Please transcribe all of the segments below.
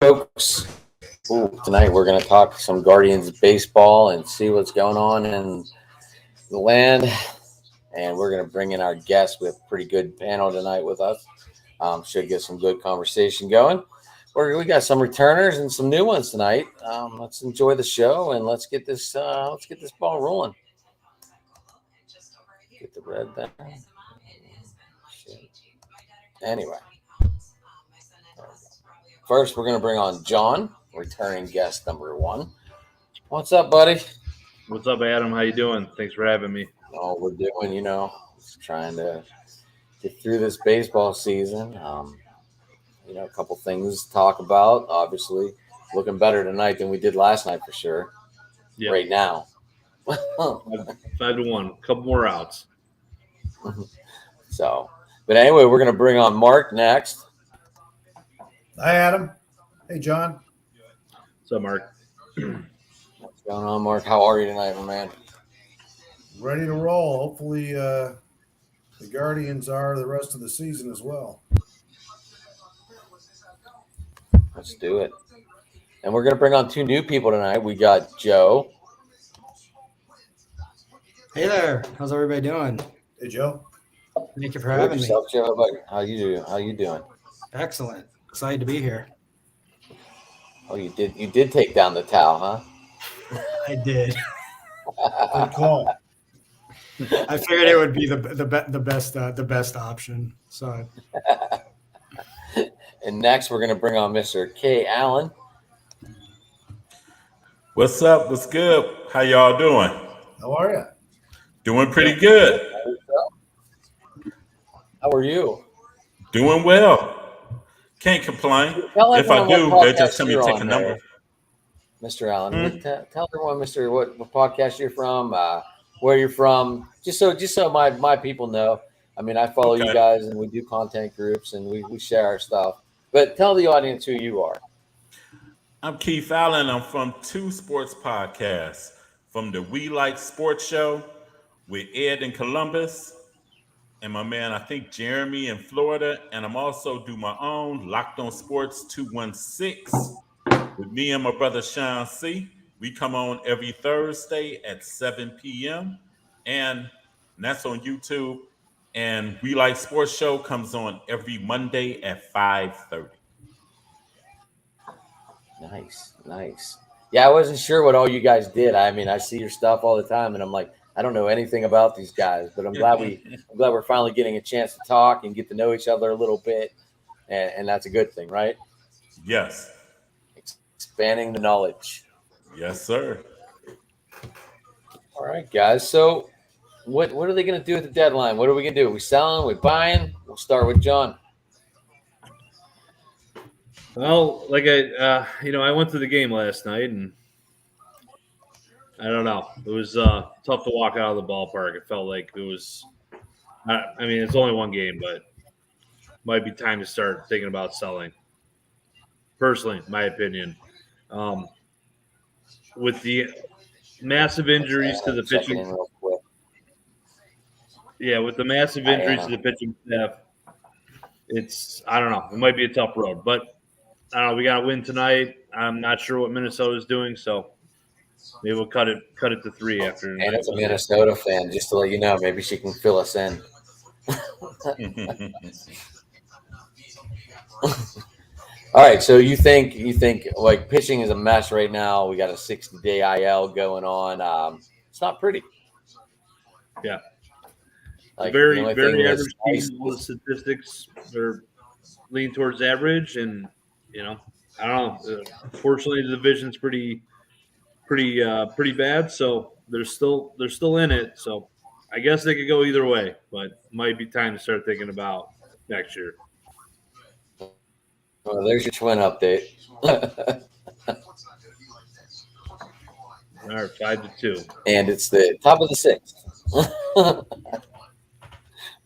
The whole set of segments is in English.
folks. Tonight we're going to talk some Guardians baseball and see what's going on in the land. And we're going to bring in our guests with a pretty good panel tonight with us. Should get some good conversation going. We got some returners and some new ones tonight. Let's enjoy the show and let's get this ball rolling. Get the red there. Anyway, first we're going to bring on John, returning guest number 1. What's up, buddy? What's up, Adam? How you doing? Thanks for having me. Oh, we're doing, just trying to get through this baseball season. A couple things to talk about. Obviously, looking better tonight than we did last night for sure. Yep. Right now. 5-1. A couple more outs. But anyway, we're going to bring on Mark next. Hi, Adam. Hey, John. What's up, Mark? What's going on, Mark? How are you tonight, my man? Ready to roll. Hopefully, the Guardians are the rest of the season as well. Let's do it. And we're going to bring on 2 new people tonight. We got Joe. Hey there. How's everybody doing? Hey, Joe. Thank you for having me. Joe, how you doing? Excellent. Excited to be here. Oh, you did take down the towel, huh? I did. Good call. I figured it would be the best option. So. And next, we're going to bring on Mr. K. Allen. What's up? What's good? How y'all doing? How are you? Doing pretty good. How are you? Doing well. Can't complain. If I do, they just tell me to take a number. Mr. Allen, tell everyone, what podcast you're from, where you're from, just so my people know. I mean, I follow you guys, and we do content groups, and we share our stuff. But tell the audience who you are. I'm Keith Allen. I'm from 2 sports podcasts, from the We Like Sports Show with Ed in Columbus, and my man, I think Jeremy in Florida, and I'm also do my own Locked On Sports 216 with me and my brother Sean C. We come on every Thursday at 7 p.m. and that's on YouTube. And We Like Sports Show comes on every Monday at 5:30. Nice. Yeah, I wasn't sure what all you guys did. I mean, I see your stuff all the time, and I'm like, I don't know anything about these guys, but I'm glad we're finally getting a chance to talk and get to know each other a little bit, and that's a good thing, right? Yes. Expanding the knowledge. Yes, sir. All right, guys. So, what are they going to do at the deadline? What are we going to do? Are we selling? Are we buying? We'll start with John. Well, like I went to the game last night, and I don't know. It was tough to walk out of the ballpark. It felt like it was. I mean, it's only one game, but might be time to start thinking about selling. Personally, my opinion, with the massive injuries to the pitching. Yeah, with the massive injuries to the pitching staff, I don't know. It might be a tough road, but I don't know. We got to win tonight. I'm not sure what Minnesota's doing, so maybe we'll cut it to 3 after. And it's a Minnesota fan, just to let you know. Maybe she can fill us in. All right, so you think like pitching is a mess right now. We got a 60-day IL going on. It's not pretty. Yeah. Like, very average team. All the statistics are lean towards average, and I don't know. Fortunately, the division's pretty bad, so they're still in it. So I guess they could go either way, but might be time to start thinking about next year. Well, there's your Twin update. All right, 5-2, and it's the top of the 6th.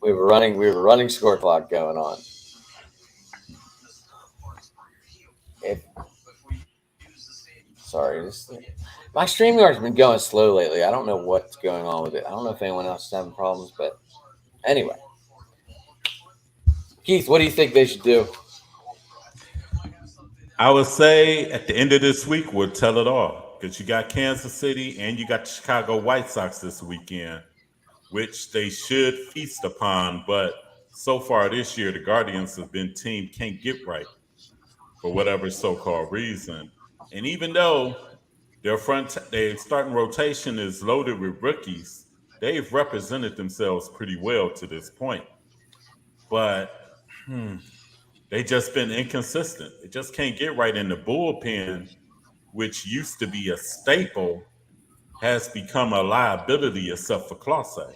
We have a running score clock going on. My StreamYard's been going slow lately. I don't know what's going on with it. I don't know if anyone else is having problems, but anyway. Keith, what do you think they should do? I would say at the end of this week, we'll tell it all because you got Kansas City and you got the Chicago White Sox this weekend, which they should feast upon. But so far this year, the Guardians have been team can't get right for whatever so-called reason. And even though their starting rotation is loaded with rookies, they've represented themselves pretty well to this point. But they just been inconsistent. They just can't get right in the bullpen, which used to be a staple, has become a liability except for Clase.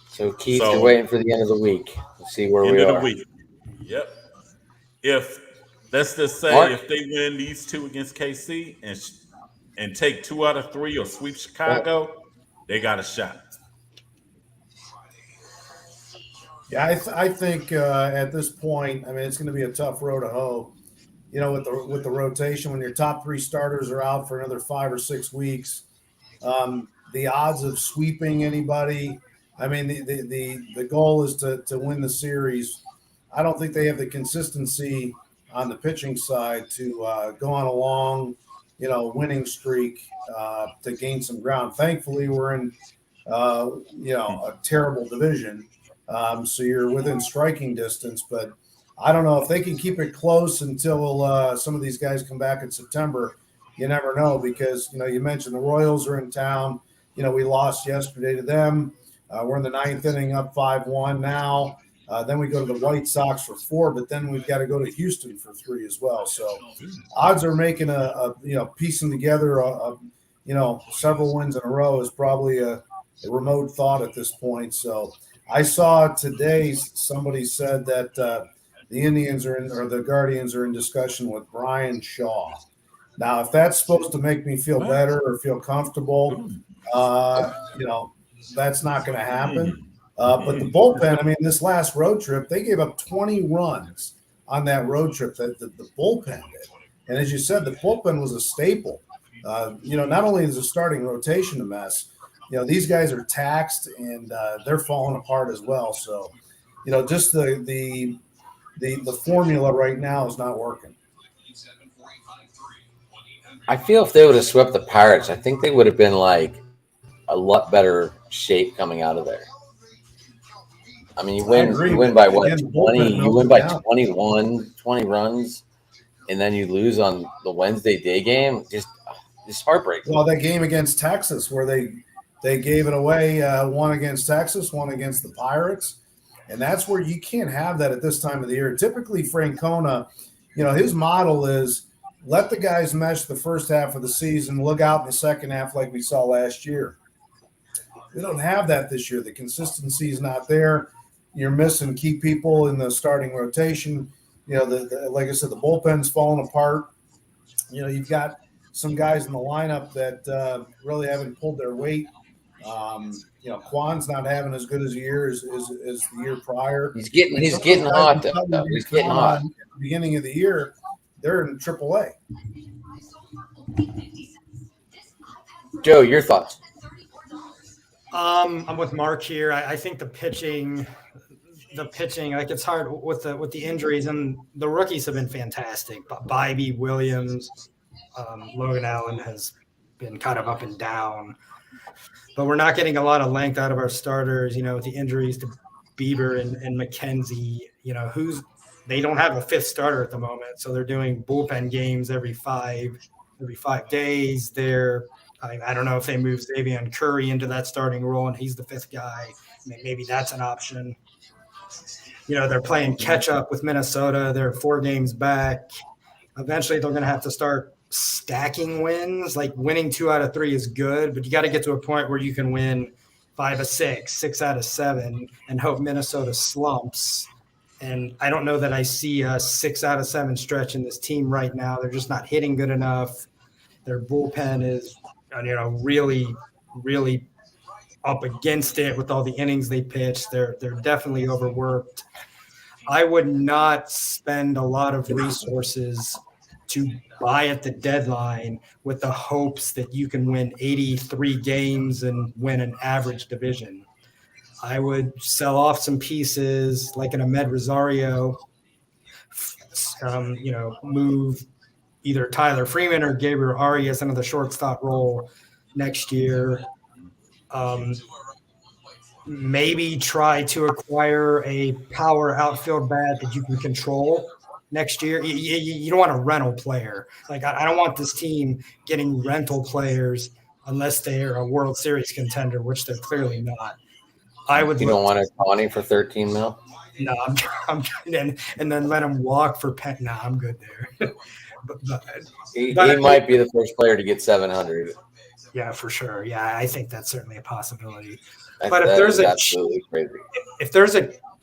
So Keith, you're waiting for the end of the week to see where we are. End of the week. Yep. If let's just say if they win these two against KC and take 2 out of 3 or sweep Chicago, they got a shot. Yeah, I think at this point, I mean, it's going to be a tough road to hoe. You know, with the rotation, when your top 3 starters are out for another 5 or 6 weeks, the odds of sweeping anybody. I mean, the goal is to win the series. I don't think they have the consistency on the pitching side to go on a long, winning streak to gain some ground. Thankfully, we're in, a terrible division. So you're within striking distance, but I don't know if they can keep it close until some of these guys come back in September. You never know because, you mentioned the Royals are in town. We lost yesterday to them. We're in the 9th inning up 5-1 now. Then we go to the White Sox for 4, but then we've got to go to Houston for 3 as well. So odds are making piecing together, several wins in a row is probably a remote thought at this point. So I saw today somebody said that the Indians or the Guardians are in discussion with Brian Shaw. Now, if that's supposed to make me feel better or feel comfortable, that's not going to happen. But the bullpen, I mean, this last road trip, they gave up 20 runs on that road trip that the bullpen did. And as you said, the bullpen was a staple. Not only is the starting rotation a mess, these guys are taxed and they're falling apart as well. So, just the formula right now is not working. I feel if they would have swept the Pirates, I think they would have been like a lot better shape coming out of there. I mean, you win by what, 20? You win by 21, 20 runs, and then you lose on the Wednesday day game. Just heartbreaking. Well, that game against Texas where they gave it away, one against Texas, one against the Pirates, and that's where you can't have that at this time of the year. Typically, Francona, his model is let the guys mesh the first half of the season, look out in the second half like we saw last year. We don't have that this year. The consistency is not there. You're missing key people in the starting rotation. Like I said, the bullpen's falling apart. You've got some guys in the lineup that really haven't pulled their weight. Kwan's not having as good as a year as the year prior. He's getting hot though. He's getting hot. At the beginning of the year, they're in AAA. Joe, your thoughts? I'm with Mark here. I think the pitching, like it's hard with the injuries, and the rookies have been fantastic. But Bybee, Williams, Logan Allen has been kind of up and down. But we're not getting a lot of length out of our starters, with the injuries to Bieber and McKenzie, they don't have a 5th starter at the moment. So they're doing bullpen games every 5 days. I don't know if they move Xavier Curry into that starting role and he's the 5th guy. Maybe that's an option. They're playing catch up with Minnesota. They're 4 games back. Eventually they're going to have to start stacking wins. Like winning 2 out of 3 is good, but you got to get to a point where you can win 5 of 6, 6 out of 7 and hope Minnesota slumps. And I don't know that I see a 6 out of 7 stretch in this team right now. They're just not hitting good enough. Their bullpen is, really, really up against it with all the innings they pitch. They're definitely overworked. I would not spend a lot of resources to buy at the deadline with the hopes that you can win 83 games and win an average division. I would sell off some pieces like an Ahmed Rosario, move either Tyler Freeman or Gabriel Arias into the shortstop role next year. Maybe try to acquire a power outfield bat that you can control next year. You don't want a rental player. Like, I don't want this team getting rental players unless they are a World Series contender, which they're clearly not. You don't want a Tawny for 13 mil? No, I'm and then let him walk for pet. No, I'm good there. but He might be the first player to get 700. Yeah, for sure. Yeah, I think that's certainly a possibility. But But if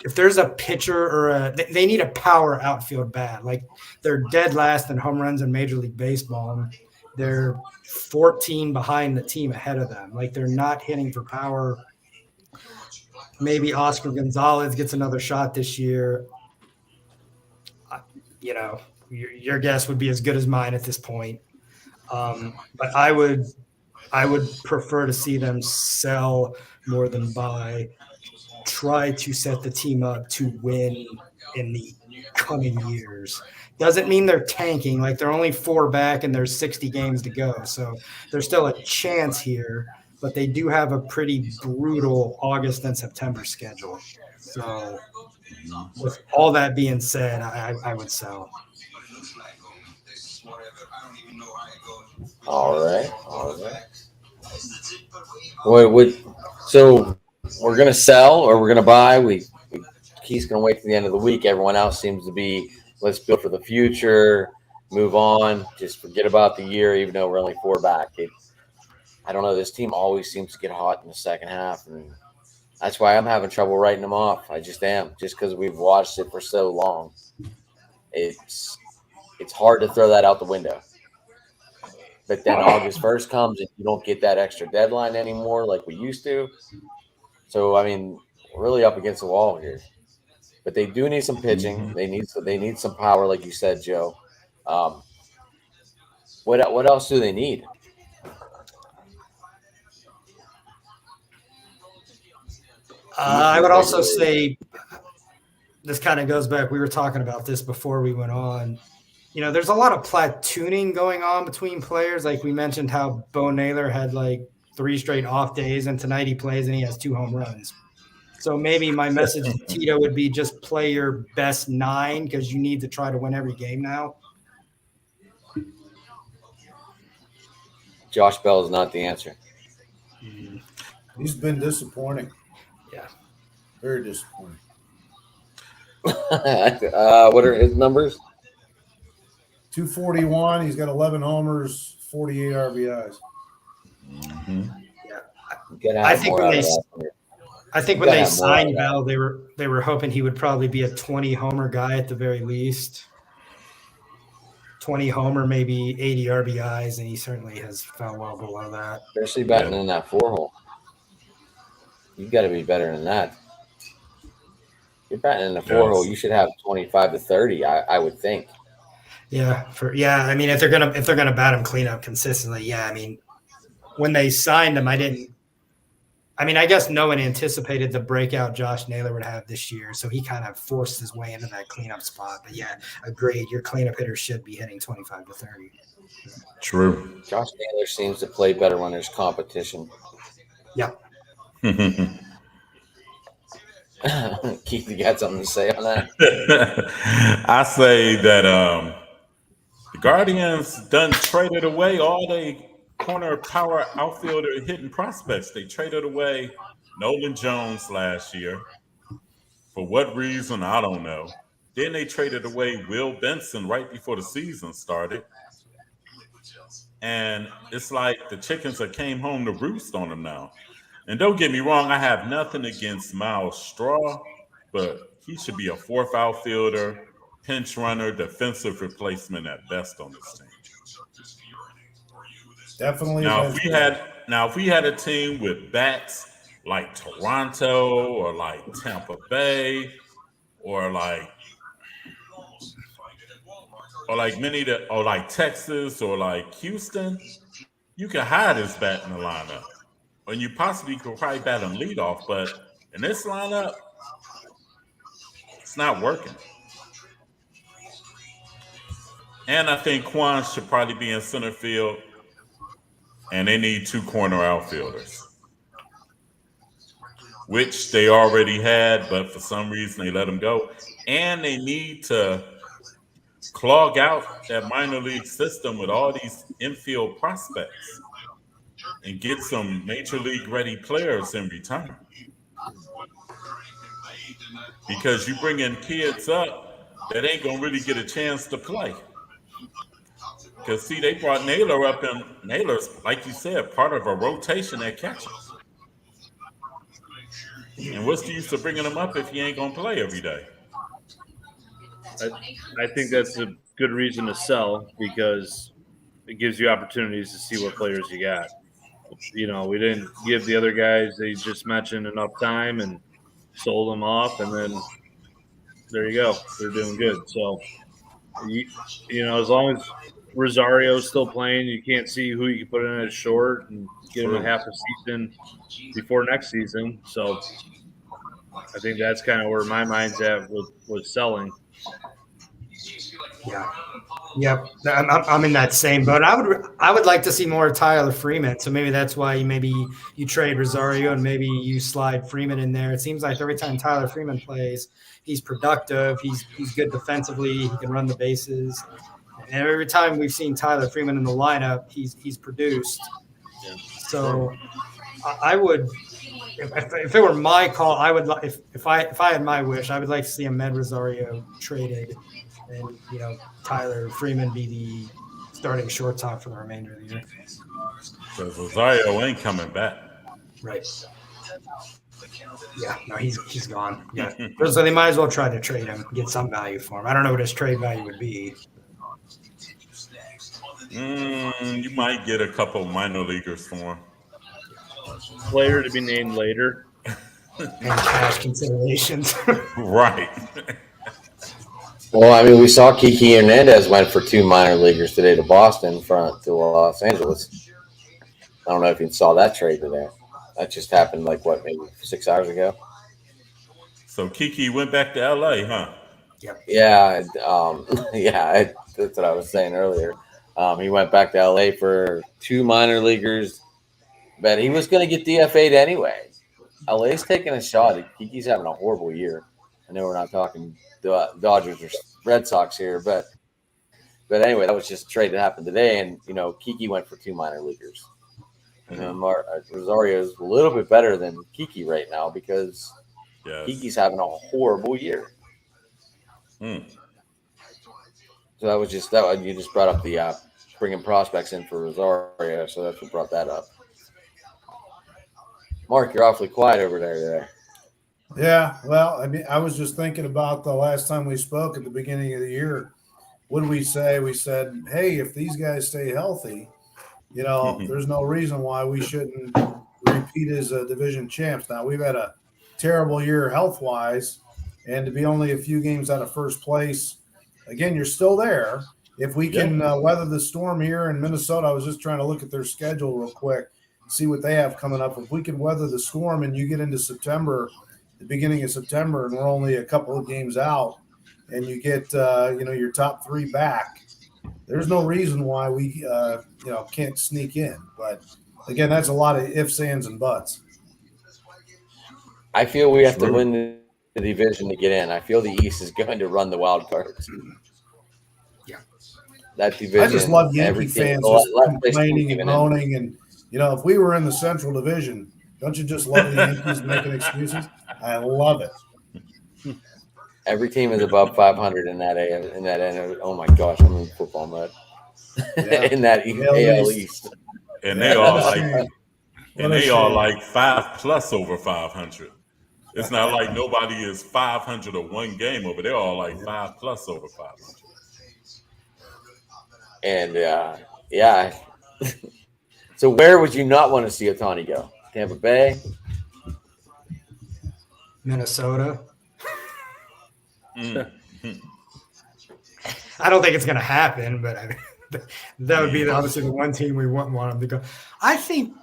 if there's a pitcher or they need a power outfield bat. Like, they're dead last in home runs in Major League Baseball. They're 14 behind the team ahead of them. Like, they're not hitting for power. Maybe Oscar Gonzalez gets another shot this year. Your guess would be as good as mine at this point. But I would prefer to see them sell more than buy. Try to set the team up to win in the coming years. Doesn't mean they're tanking. Like, they're only 4 back and there's 60 games to go. So there's still a chance here, but they do have a pretty brutal August and September schedule. So with all that being said, I would sell. All right. So we're gonna sell or we're gonna buy. Keith's gonna wait to the end of the week. Everyone else seems to be, let's build for the future, move on, just forget about the year, even though we're only 4 back. I don't know. This team always seems to get hot in the second half, and that's why I'm having trouble writing them off. I just am, just because we've watched it for so long. It's hard to throw that out the window. But then August 1st comes and you don't get that extra deadline anymore like we used to. So, I mean, we're really up against the wall here. But they do need some pitching. They need some power, like you said, Joe. What else do they need? I would also say this kind of goes back. We were talking about this before we went on. There's a lot of platooning going on between players. Like, we mentioned how Bo Naylor had like 3 straight off days, and tonight he plays and he has 2 home runs. So maybe my message to Tito would be just play your best 9 because you need to try to win every game now. Josh Bell is not the answer. He's been disappointing. Yeah. Very disappointing. What are his numbers? 241. He's got 11 homers, 48 RBIs. I think when they signed Bell, they were hoping he would probably be a 20 homer guy at the very least. 20 homer, maybe 80 RBIs, and he certainly has fell well below that. Especially batting in that 4 hole. You've got to be better than that. You're batting in the 4 hole. You should have 25 to 30. I would think. Yeah, I mean, if they're gonna bat him cleanup consistently, yeah. I mean, when they signed him, I guess no one anticipated the breakout Josh Naylor would have this year, so he kind of forced his way into that cleanup spot. But yeah, agreed. Your cleanup hitter should be hitting 25 to 30. True. Josh Naylor seems to play better when there's competition. Yeah. Keith, you got something to say on that? I say that the Guardians done traded away all they corner power outfielder hitting prospects. They traded away Nolan Jones last year. For what reason, I don't know. Then they traded away Will Benson right before the season started. And it's like the chickens that came home to roost on them now. And don't get me wrong, I have nothing against Miles Straw, but he should be a 4th outfielder, pinch runner, defensive replacement at best on this team. Definitely. Now, if we had a team with bats like Toronto or like Tampa Bay or like Texas or like Houston, you can hide his bat in the lineup. And you possibly could probably bat him leadoff, but And this lineup, it's not working. And I think Quan should probably be in center field. And they need 2 corner outfielders, which they already had, but for some reason they let them go. And they need to clog out that minor league system with all these infield prospects and get some major league ready players in return. Because you bring in kids up that ain't going to really get a chance to play. Because, see, they brought Naylor up, and Naylor's, like you said, part of a rotation at catcher. And what's the use of bringing him up if he ain't going to play every day? I think that's a good reason to sell because it gives you opportunities to see what players you got. You know, we didn't give the other guys they just mentioned enough time and sold them off, and then there you go. They're doing good. So, you know, as long as Rosario's still playing, you can't see who you can put in at short and get him a half a season before next season. So I think that's kind of where my mind's at with selling. Yeah. Yep. I'm in that same boat. I would like to see more Tyler Freeman. So maybe that's why you trade Rosario and maybe you slide Freeman in there. It seems like every time Tyler Freeman plays, he's productive. He's good defensively. He can run the bases. And every time we've seen Tyler Freeman in the lineup, he's produced. Yeah. So I would, if it were my call, I would if I had my wish, I would like to see Amed Rosario traded, and Tyler Freeman be the starting shortstop for the remainder of the year. Because Rosario ain't coming back. Right. Yeah, no, he's gone. Yeah, so they might as well try to trade him, get some value for him. I don't know what his trade value would be. You might get a couple minor leaguers for him. Player to be named later. And cash considerations. Right. Well, I mean, we saw Kiki Hernandez went for 2 minor leaguers today to Boston to Los Angeles. I don't know if you saw that trade today. That just happened maybe 6 hours ago. So Kiki went back to LA, huh? Yep. Yeah, that's what I was saying earlier. He went back to LA for 2 minor leaguers, but he was going to get DFA'd anyway. LA's taking a shot. Kiki's having a horrible year. I know we're not talking Dodgers or Red Sox here, but anyway, that was just a trade that happened today, and Kiki went for 2 minor leaguers. Rosario's a little bit better than Kiki right now because Kiki's having a horrible year. So that was just that. You just brought up the bringing prospects in for Rosario, so that's what brought that up. Mark, you're awfully quiet over there today. Yeah, well, I mean, I was just thinking about the last time we spoke at the beginning of the year. What did we say? We said, hey, if these guys stay healthy, there's no reason why we shouldn't repeat as division champs. Now, we've had a terrible year health-wise, and to be only a few games out of first place, again, you're still there. If we can weather the storm here in Minnesota, I was just trying to look at their schedule real quick, see what they have coming up. If we can weather the storm and you get into September, the beginning of September, and we're only a couple of games out, and you get your top 3 back, there's no reason why we can't sneak in. But again, that's a lot of ifs, ands, and buts. I feel we have to win the division to get in. I feel the East is going to run the wild cards. Yeah, that division. I just love Yankee fans just complaining and moaning, and if we were in the Central Division, don't you just love the Yankees making excuses? I love it. Every team is above 500 in that end. Oh my gosh, I'm in football mode. Yeah. In that AL East, and they all like 5+ over 500. It's not like nobody is 500 or 1 game over. They're all like 5+ over 500. And so where would you not want to see Ohtani go? Tampa Bay, Minnesota. I don't think it's going to happen, but that would be obviously the one team we wouldn't want him to go. I think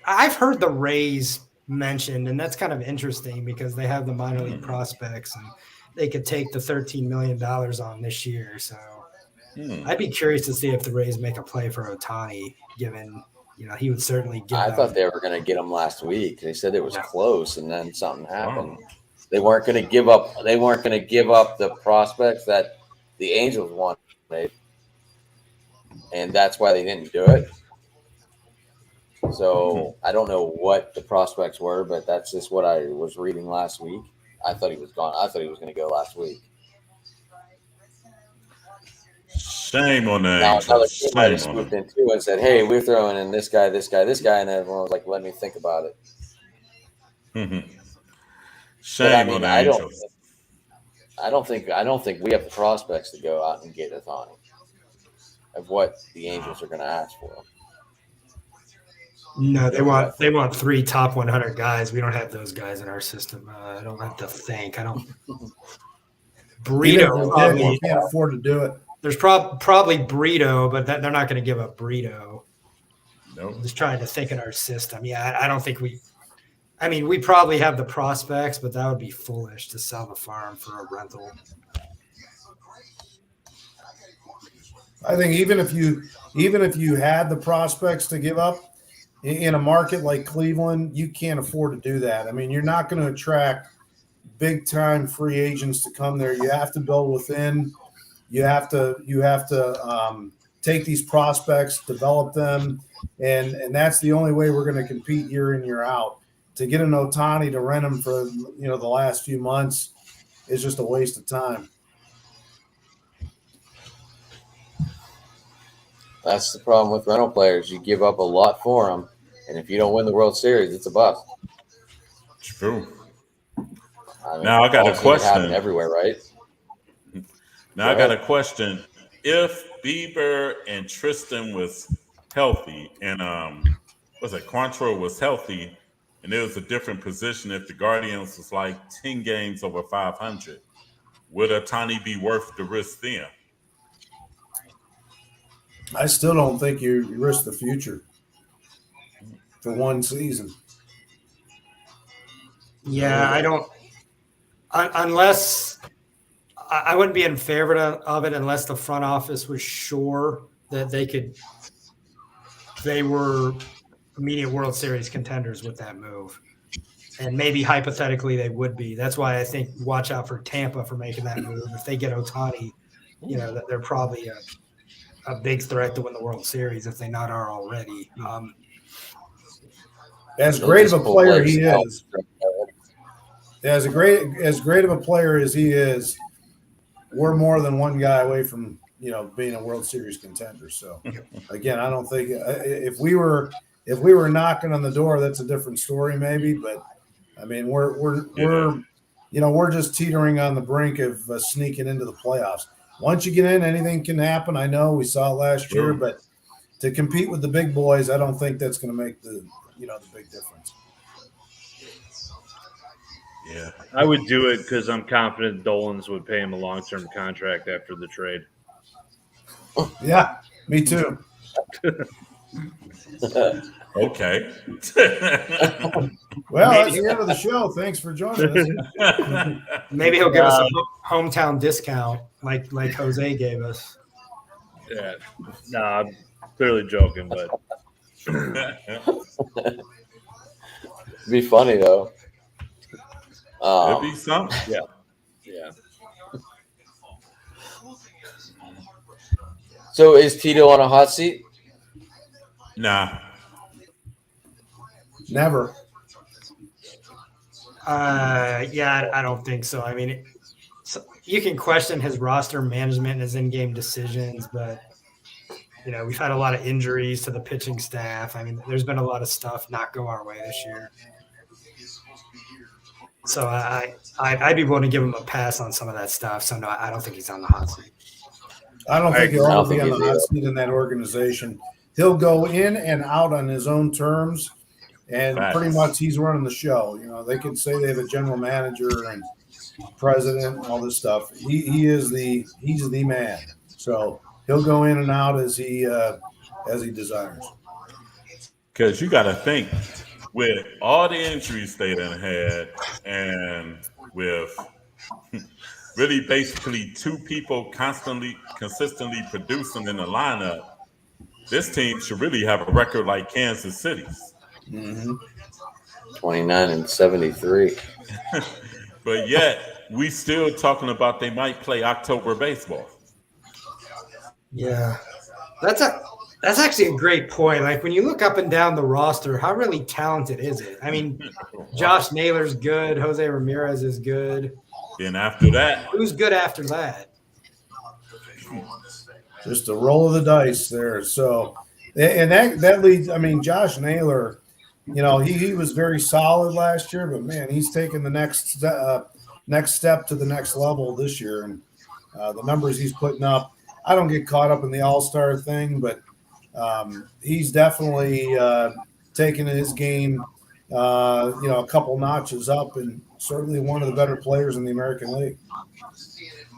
I've heard the Rays mentioned, and that's kind of interesting because they have the minor league prospects and they could take the $13 million on this year. So I'd be curious to see if the Rays make a play for Ohtani, given he would certainly give. I thought they were going to get him last week. They said it was close, and then something happened. They weren't going to give up. They weren't going to give up the prospects that the Angels wanted, and that's why they didn't do it. So I don't know what the prospects were, but that's just what I was reading last week. I thought he was gone. I thought he was going to go last week. Shame on that. Now another team might have swooped in too and said, "Hey, we're throwing in this guy, this guy, this guy," and everyone was like, "Let me think about it." Shame on the Angels. I don't think we have the prospects to go out and get Ohtani of what the Angels are going to ask for. No, they want 3 top 100 guys. We don't have those guys in our system. I don't have to think. I don't. Brito probably can't afford to do it. There's probably Brito, but they're not going to give up Brito. No, I'm just trying to think in our system. Yeah, I don't think we. I mean, we probably have the prospects, but that would be foolish to sell the farm for a rental. I think even if you had the prospects to give up in a market like Cleveland, you can't afford to do that. I mean, you're not going to attract big time free agents to come there. You have to build within. You have to take these prospects, develop them, and that's the only way we're going to compete year in, year out. To get an Ohtani to rent him for the last few months is just a waste of time. That's the problem with rental players. You give up a lot for them, and if you don't win the World Series, it's a bust. True. I mean, now I got a question. Everywhere, right? Now I got a question. If Bieber and Tristan was healthy, and Quantrill was healthy, and there was a different position, if the Guardians was like 10 games over 500, would Ohtani be worth the risk then? I still don't think you risk the future for one season. Yeah, I don't. Unless I wouldn't be in favor of it unless the front office was sure that they were immediate World Series contenders with that move. And maybe hypothetically they would be. That's why I think watch out for Tampa for making that move. If they get Ohtani, that they're probably a big threat to win the World Series if they not are already. As great of a player he is, as great of a player as he is, we're more than one guy away from being a World Series contender. So again, I don't think if we were knocking on the door, that's a different story maybe. But I mean, we're just teetering on the brink of sneaking into the playoffs. Once you get in, anything can happen. I know we saw it last year, but to compete with the big boys, I don't think that's going to make the big difference. Yeah, I would do it because I'm confident Dolans would pay him a long-term contract after the trade. Yeah, me too. Okay. Well, that's the end of the show. Thanks for joining us. Maybe he'll give us a hometown discount like Jose gave us. Yeah. No, I'm clearly joking, but It'd be funny though. It'd be something. yeah. So is Tito on a hot seat? Nah. Never. Yeah, I don't think so. I mean, you can question his roster management and his in-game decisions, but we've had a lot of injuries to the pitching staff. I mean, there's been a lot of stuff not go our way this year. So I'd be willing to give him a pass on some of that stuff. So no, I don't think he's on the hot seat. I don't think he'll ever be on the hot seat in that organization. He'll go in and out on his own terms, and pretty much he's running the show. They can say they have a general manager and president and all this stuff. He's the man. So he'll go in and out as he desires. Because you got to think, with all the injuries they done had, and with really basically two people consistently producing in the lineup, this team should really have a record like Kansas City's. 29-73. But yet, we still talking about they might play October baseball. Yeah, that's actually a great point. Like when you look up and down the roster, how really talented is it? I mean, Josh Naylor's good. Jose Ramirez is good. Then after that, Who's good after that? Just a roll of the dice there. So, and that leads. I mean, Josh Naylor, you know, he was very solid last year, but man, he's taken the next step to the next level this year, and the numbers he's putting up. I don't get caught up in the all-star thing, but he's definitely taken his game, a couple notches up, and certainly one of the better players in the American League.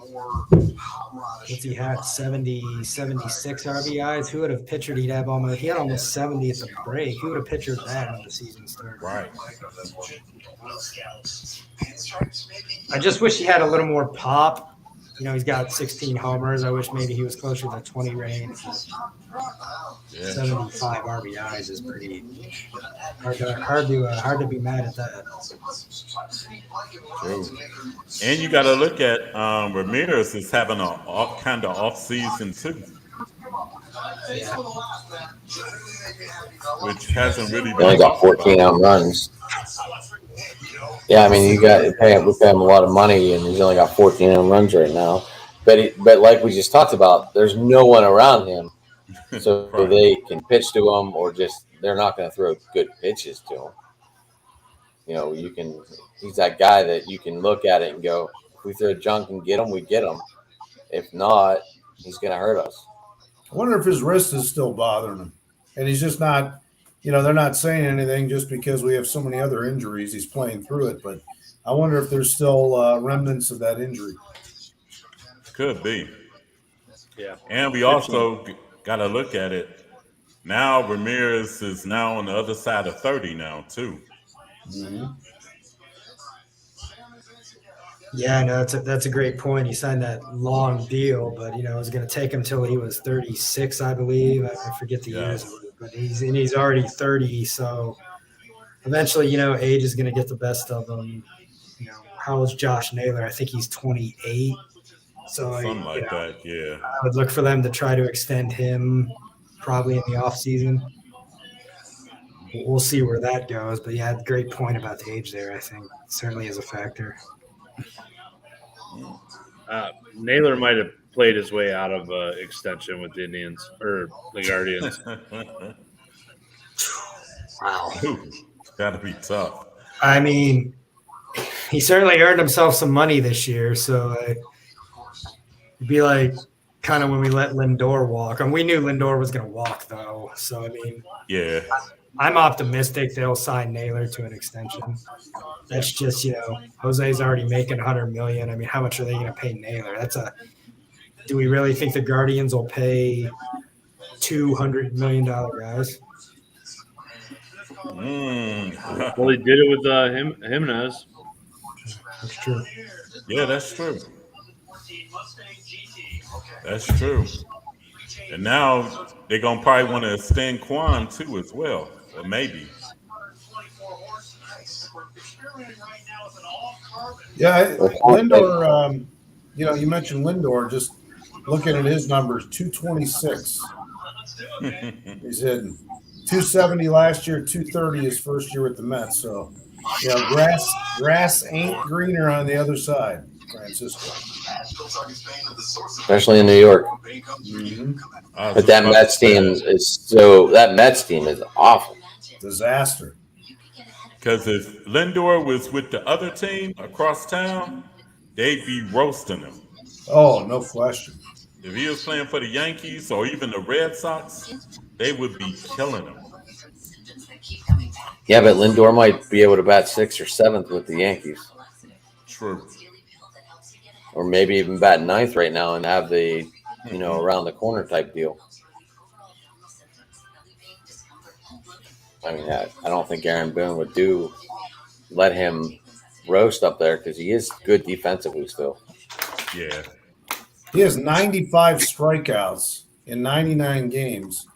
What's he had? 70, 76 RBIs. Who would have pictured he had almost 70 at the break? Who would have pictured that when the season started? right? I just wish he had a little more pop. You know, he's got 16 homers. I wish maybe he was closer to the 20 range. Yeah. 75 RBIs is pretty hard to be mad at that. True. And you got to look at Ramirez is having a kind of off season too, Yeah. which hasn't really He only been got 14 home runs. Yeah, I mean, we pay him a lot of money, and he's only got 14 home runs right now. But like we just talked about, there's no one around him, so Right. they can pitch to him, or just they're not going to throw good pitches to him. You know, he's that guy that you can look at it and go, if we throw junk and get him, we get him. If not, he's going to hurt us. I wonder if his wrist is still bothering him, and he's just not. You know, they're not saying anything just because we have so many other injuries. He's playing through it, but I wonder if there's still remnants of that injury. Could be. Yeah. And we also got to look at it. Now Ramirez is now on the other side of 30 now too. Yeah, no, that's a great point. He signed that long deal, but you know, it was going to take him till he was 36, I believe. I forget the years, but he's already 30. So eventually, you know, age is going to get the best of him. You know, how old's Josh Naylor? I think he's 28. So Something like that, yeah. I would look for them to try to extend him probably in the off season. We'll see where that goes, but yeah, great point about the age there. I think certainly is a factor. Naylor might have played his way out of extension with the Indians or the Guardians. Wow. Gotta be tough. I mean, he certainly earned himself some money this year, so it'd be like kind of when we let Lindor walk. And we knew Lindor was going to walk, though. So, I mean, Yeah. I'm optimistic they'll sign Naylor to an extension. That's just, you know, Jose's already making $100 million. I mean, how much are they going to pay Naylor? Do we really think the Guardians will pay $200 million guys? Well, he did it with Jimenez. That's true. Yeah, that's true. That's true. And now they're going to probably want to extend Quan too as well. Or maybe. Yeah, Lindor. You know, you mentioned Lindor. Just looking at his numbers, 226. He's hitting 270 last year, 230 his first year with the Mets. So, you know, grass ain't greener on the other side, Francisco. Especially in New York. But that Mets team is awful. Disaster. Because if Lindor was with the other team across town, they'd be roasting him. Oh, no question. If he was playing for the Yankees or even the Red Sox, they would be killing him. Yeah, but Lindor might be able to bat 6th or 7th with the Yankees. True. Or maybe even bat 9th right now and have the, you know, around the corner type deal. I mean, I don't think Aaron Boone would let him roast up there because he is good defensively still. Yeah. He has 95 strikeouts in 99 games.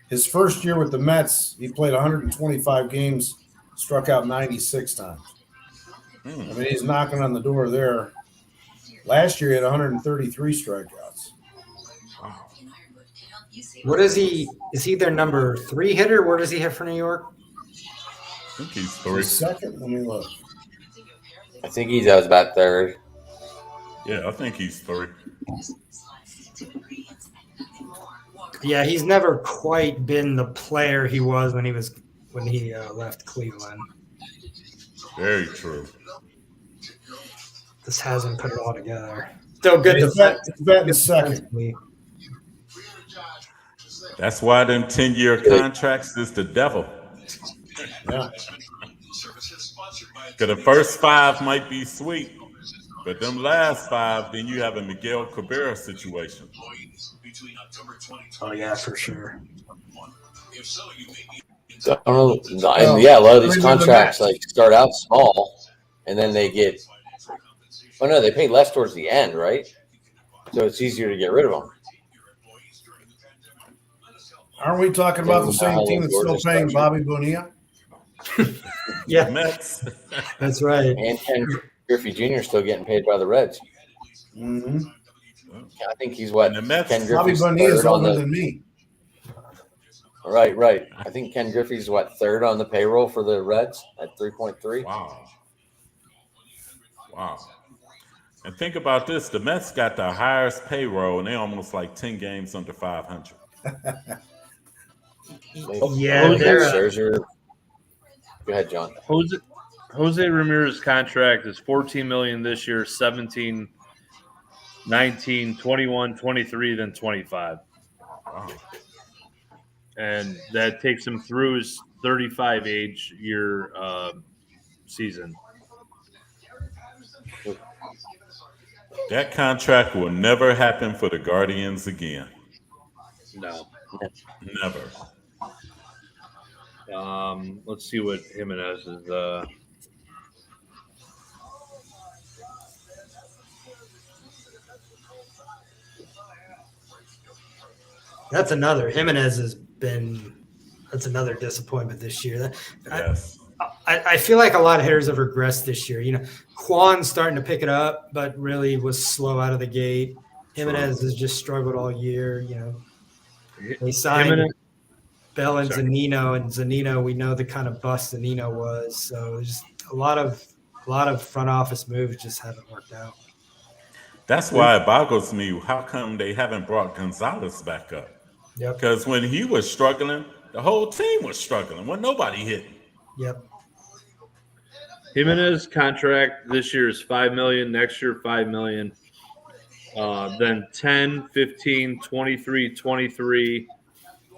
His first year with the Mets, he played 125 games, struck out 96 times. I mean, he's knocking on the door there. Last year, he had 133 strikeouts. Wow. What is he? Is he their number 3 hitter? Where does he hit for New York? I think he's The 3. second, let me look. I think he does about third. Yeah, I think he's 3. Yeah, he's never quite been the player he was when he left Cleveland. Very true. This hasn't put it all together. Still good He's batting second. That's why them 10-year contracts is the devil. Yeah. Because the first 5 might be sweet, but them last 5, then you have a Miguel Cabrera situation. Oh yeah, for sure. So, I don't know. And yeah, a lot of these contracts like start out small, and then they get. Oh no, they pay less towards the end, right? So it's easier to get rid of them. Aren't we talking about the same team that's still paying Bobby Bonilla? Yeah, Mets. that's right. And Ken Griffey Jr. is still getting paid by the Reds. Mm-hmm. I think he's what? And the Mets- Ken Bobby Griffey's Bonilla is third on older the. than me. Right. I think Ken Griffey's what, third on the payroll for the Reds at 3.3. Wow. And think about this: the Mets got the highest payroll, and they almost like 10 games under 500. Yeah, they're Scherzer. Go ahead, John. Jose Ramirez's contract is $14 million this year, 17, 19, 21, 23, then 25. Wow. And that takes him through his 35 age year season. That contract will never happen for the Guardians again. No. Never. Let's see what Jimenez is. That's another. Jimenez has been. That's another disappointment this year. Yes. I feel like a lot of hitters have regressed this year. You know, Kwan's starting to pick it up, but really was slow out of the gate. Jimenez has just struggled all year. You know, they signed Jimenez- Bell and Sorry. Zanino, we know the kind of bust Zanino was. So just a lot of front office moves just haven't worked out. That's why it boggles me. How come they haven't brought Gonzalez back up? Yep. Because when he was struggling, the whole team was struggling. When nobody hitting. Yep. Jimenez contract this year is $5 million. Next year, $5 million. Then 10, 15, 23, 23,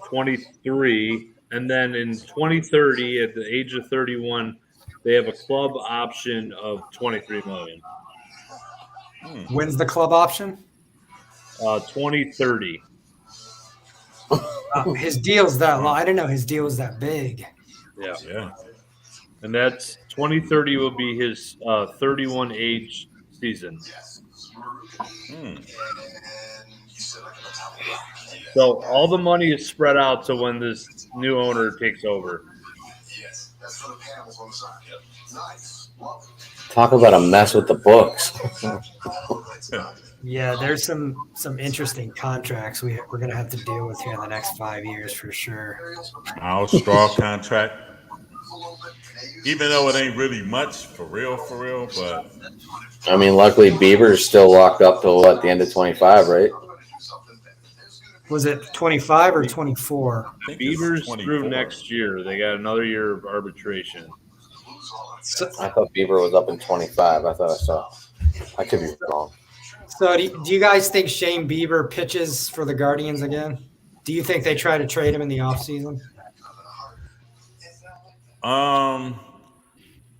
23. And then in 2030, at the age of 31, they have a club option of $23 million. When's the club option? 2030. His deal's that long. I didn't know his deal was that big. Yeah. And that's 2030 will be his 31 age season. So all the money is spread out to when this new owner takes over. Talk about a mess with the books. Yeah, there's some interesting contracts we're going to have to deal with here in the next 5 years for sure. Our Straw contract. Even though it ain't really much for real, but I mean, luckily Bieber's still locked up till what, the end of 25, right? Was it 25 or 24? I think it's Beavers 24. through next year. They got another year of arbitration. So, I thought Bieber was up in 25. I thought I saw. I could be wrong. so do you guys think Shane Bieber pitches for the Guardians again? Do you think they try to trade him in the offseason? Did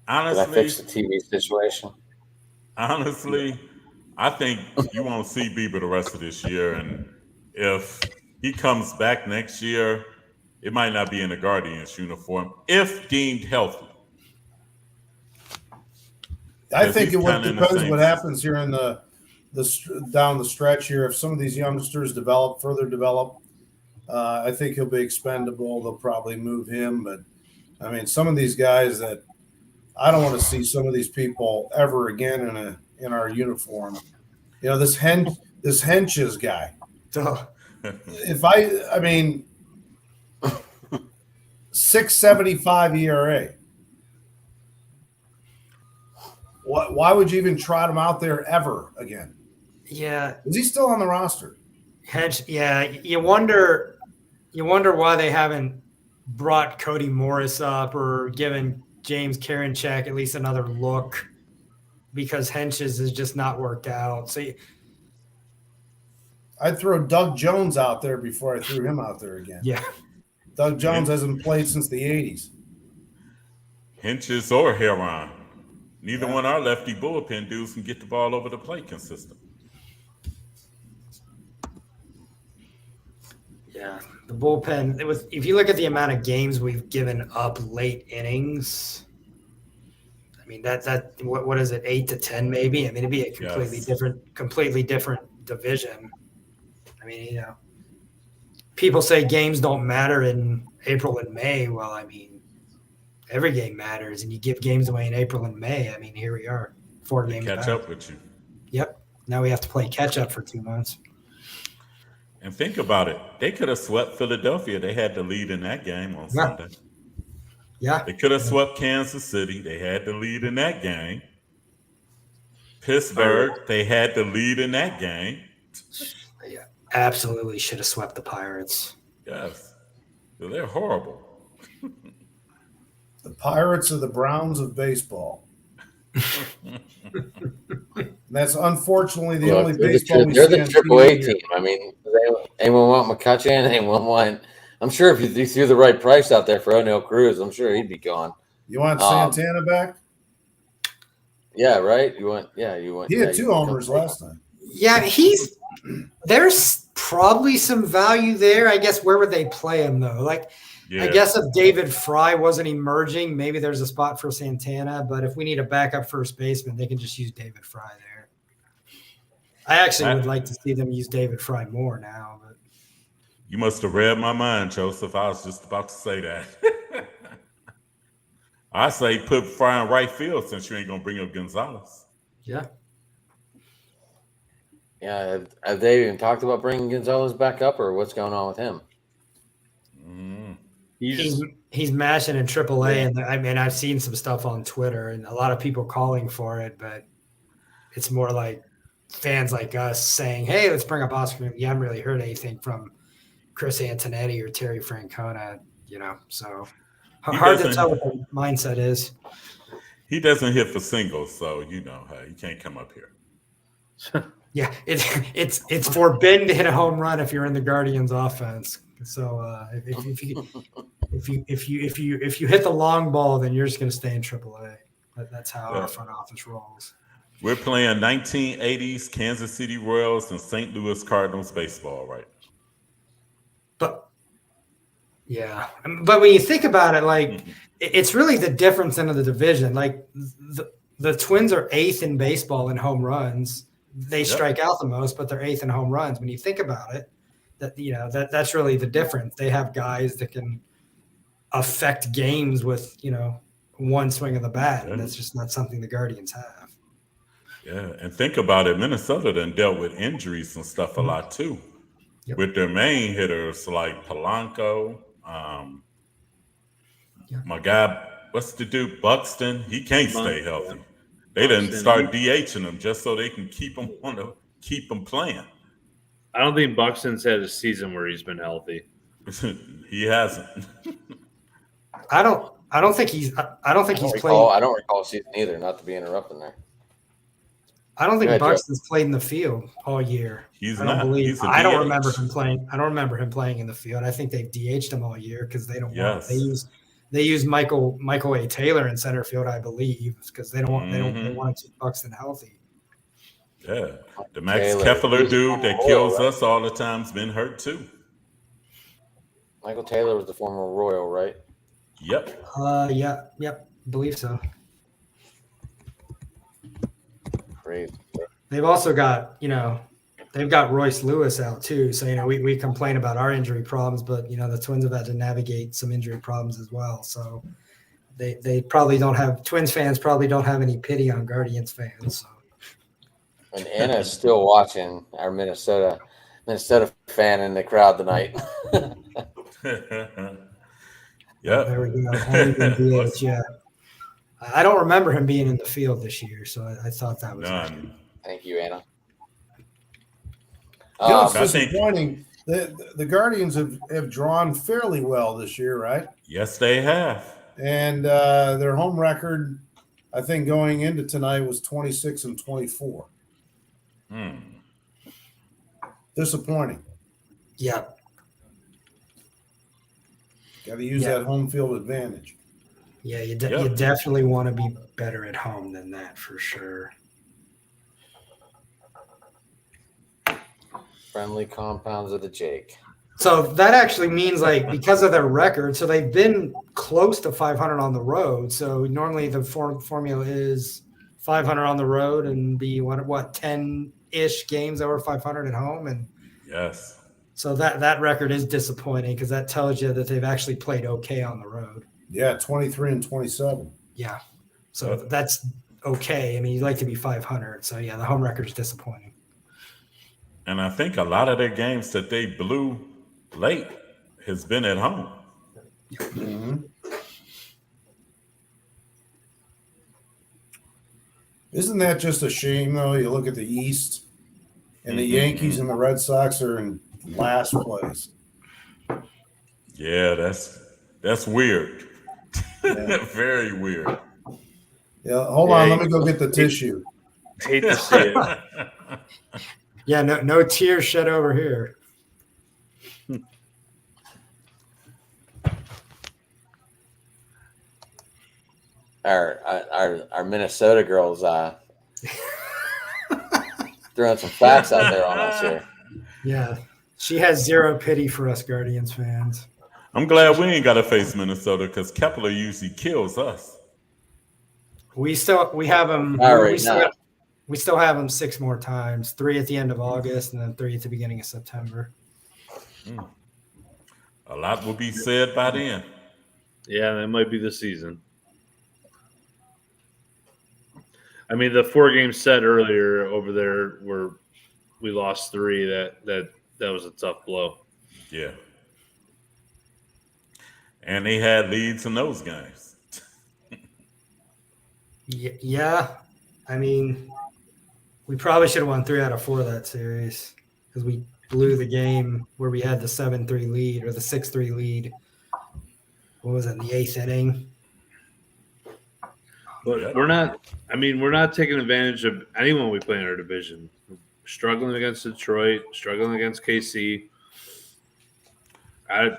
I fix Honestly, the TV situation? I think you won't see Bieber the rest of this year, and if he comes back next year, It might not be in the Guardians uniform if deemed healthy. I think it kinda in the depends same what happens here in the down the stretch here. If some of these youngsters further develop, I think he'll be expendable. They'll probably move him, but I mean, some of these guys that I don't want to see some of these people ever again in our uniform. You know, this Henches guy. If I mean, 6.75 ERA. Why would you even trot him out there ever again? Yeah, Is he still on the roster? Yeah, you wonder why they haven't brought Cody Morris up or given James Karinchak at least another look, because Henches has just not worked out. So I'd throw Doug Jones out there before I threw him out there again. yeah, Doug Jones hasn't played since the 80s. Henches or Heron. Neither one of our lefty bullpen dudes can get the ball over the plate consistent. yeah. The bullpen. If you look at the amount of games we've given up late innings, I mean what is it, 8 to 10 maybe? I mean, it'd be a completely different division. I mean, you know, people say games don't matter in April and May. Well, I mean, every game matters, and you give games away in April and May. I mean, here we are, 4 games Catch back. up with you. Yep. Now we have to play catch up for 2 months. And think about it. They could have swept Philadelphia. They had the lead in that game on Sunday. Yeah. They could have swept Kansas City. They had the lead in that game. Pittsburgh, they had the lead in that game. Yeah. Absolutely should have swept the Pirates. Yes. They're horrible. The Pirates are the Browns of baseball. That's unfortunately the only baseball we see. They're the AAA team. I mean, anyone want McCutcheon? Anyone want? I'm sure if you threw the right price out there for O'Neal Cruz, I'm sure he'd be gone. You want Santana back? Yeah, right. You want? He had 2 homers last time. Yeah, there's probably some value there. I guess where would they play him though? Like, Yeah. I guess if David Fry wasn't emerging, maybe there's a spot for Santana. But if we need a backup first baseman, they can just use David Fry there. I actually would like to see them use David Fry more now. But You must have read my mind, Joseph. I was just about to say that. I say put Fry in right field since you ain't going to bring up Gonzalez. yeah, Yeah, have they even talked about bringing Gonzalez back up, or what's going on with him? he's mashing in AAA, and I mean I've seen some stuff on Twitter and a lot of people calling for it, but it's more like fans like us saying, "Hey, let's bring up Oscar." You haven't really heard anything from Chris Antonetti or Terry Francona, you know. So hard to tell what the mindset is. He doesn't hit for singles, so you know, hey, you can't come up here. Yeah, it's forbidden to hit a home run if you're in the Guardians offense. So if you hit the long ball, then you're just going to stay in AAA. That's how our front office rolls. We're playing 1980s Kansas City Royals and St. Louis Cardinals baseball, right? But yeah, but when you think about it, like it's really the difference in the division. Like the Twins are 8th in baseball in home runs. They strike out the most, but they're 8th in home runs. When you think about it, that's really the difference. They have guys that can affect games with, one swing of the bat, and that's just not something the Guardians have. Yeah, and think about it. Minnesota done dealt with injuries and stuff a lot too, with their main hitters like Polanco. My guy, what's the dude, Buxton? He can't stay healthy. They didn't start DHing him just so they can keep him playing. I don't think Buxton's had a season where he's been healthy. He hasn't. I don't think he's played. I don't recall a season either. Not to be interrupting there. I don't think Buxton's played in the field all year. I don't remember him playing. I don't remember him playing in the field. I think they've DH'd him all year because they don't want. They use Michael A. Taylor in center field, I believe, because they want to keep Buxton healthy. Yeah, the Max Kepler dude that kills us all the time's been hurt too. Michael Taylor was the former Royal, right? Yep. Yep, believe so. Crazy. They've also got, they've got Royce Lewis out too. So, we complain about our injury problems, but, the Twins have had to navigate some injury problems as well. So they probably don't have, Twins fans probably don't have any pity on Guardians fans. So. And Anna's still watching our Minnesota fan in the crowd tonight. Yep. There we go. Only been DH, yeah. I don't remember him being in the field this year, so I thought that was None. good. Thank you, Anna. It's I think- disappointing. The Guardians have drawn fairly well this year, right? Yes, they have. And their home record, I think, going into tonight was 26-24. Disappointing. Yeah. Got to use that home field advantage. Yeah, you definitely want to be better at home than that for sure. Friendly compounds of the Jake. So that actually means, like, because of their record, so they've been close to 500 on the road. So normally the formula is 500 on the road and be what 10-ish games over 500 at home, and Yes. so that record is disappointing because that tells you that they've actually played okay on the road. Yeah, 23-27. Yeah, so that's okay. I mean, you'd like to be 500. So yeah, the home record is disappointing. And I think a lot of their games that they blew late has been at home. Mm-hmm. Isn't that just a shame, though? You look at the East, and the Yankees and the Red Sox are in last place. Yeah, that's weird. Yeah. Very weird. Yeah, hold on. Let me go get the tissue. Hate to see it. Yeah, no tears shed over here. Our Minnesota girls throwing some facts out there on us here. Yeah, she has zero pity for us Guardians fans. I'm glad we ain't got to face Minnesota because Kepler usually kills us. We have them. All right, now. We still have them 6 more times. 3 at the end of August and then 3 at the beginning of September. A lot will be said by then. Yeah, that might be the season. I mean, the 4-game set earlier over there where we lost 3, that was a tough blow. Yeah. And they had leads in those games. Yeah. I mean, we probably should have won 3 out of 4 of that series because we blew the game where we had the 7-3 lead or the 6-3 lead. What was it, in the 8th inning? But we're not taking advantage of anyone we play in our division. Struggling against Detroit, struggling against KC. I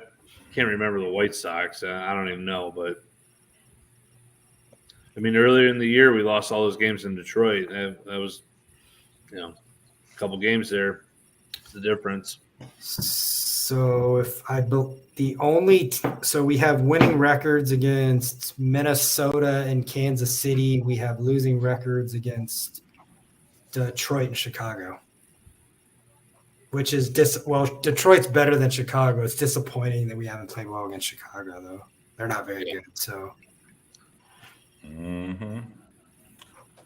can't remember the White Sox. I don't even know, but I mean, earlier in the year we lost all those games in Detroit. That was, a couple games there. It's the difference. So so we have winning records against Minnesota and Kansas City. We have losing records against Detroit and Chicago, which is Detroit's better than Chicago. It's disappointing that we haven't played well against Chicago, though. They're not very good. So, Mm-hmm.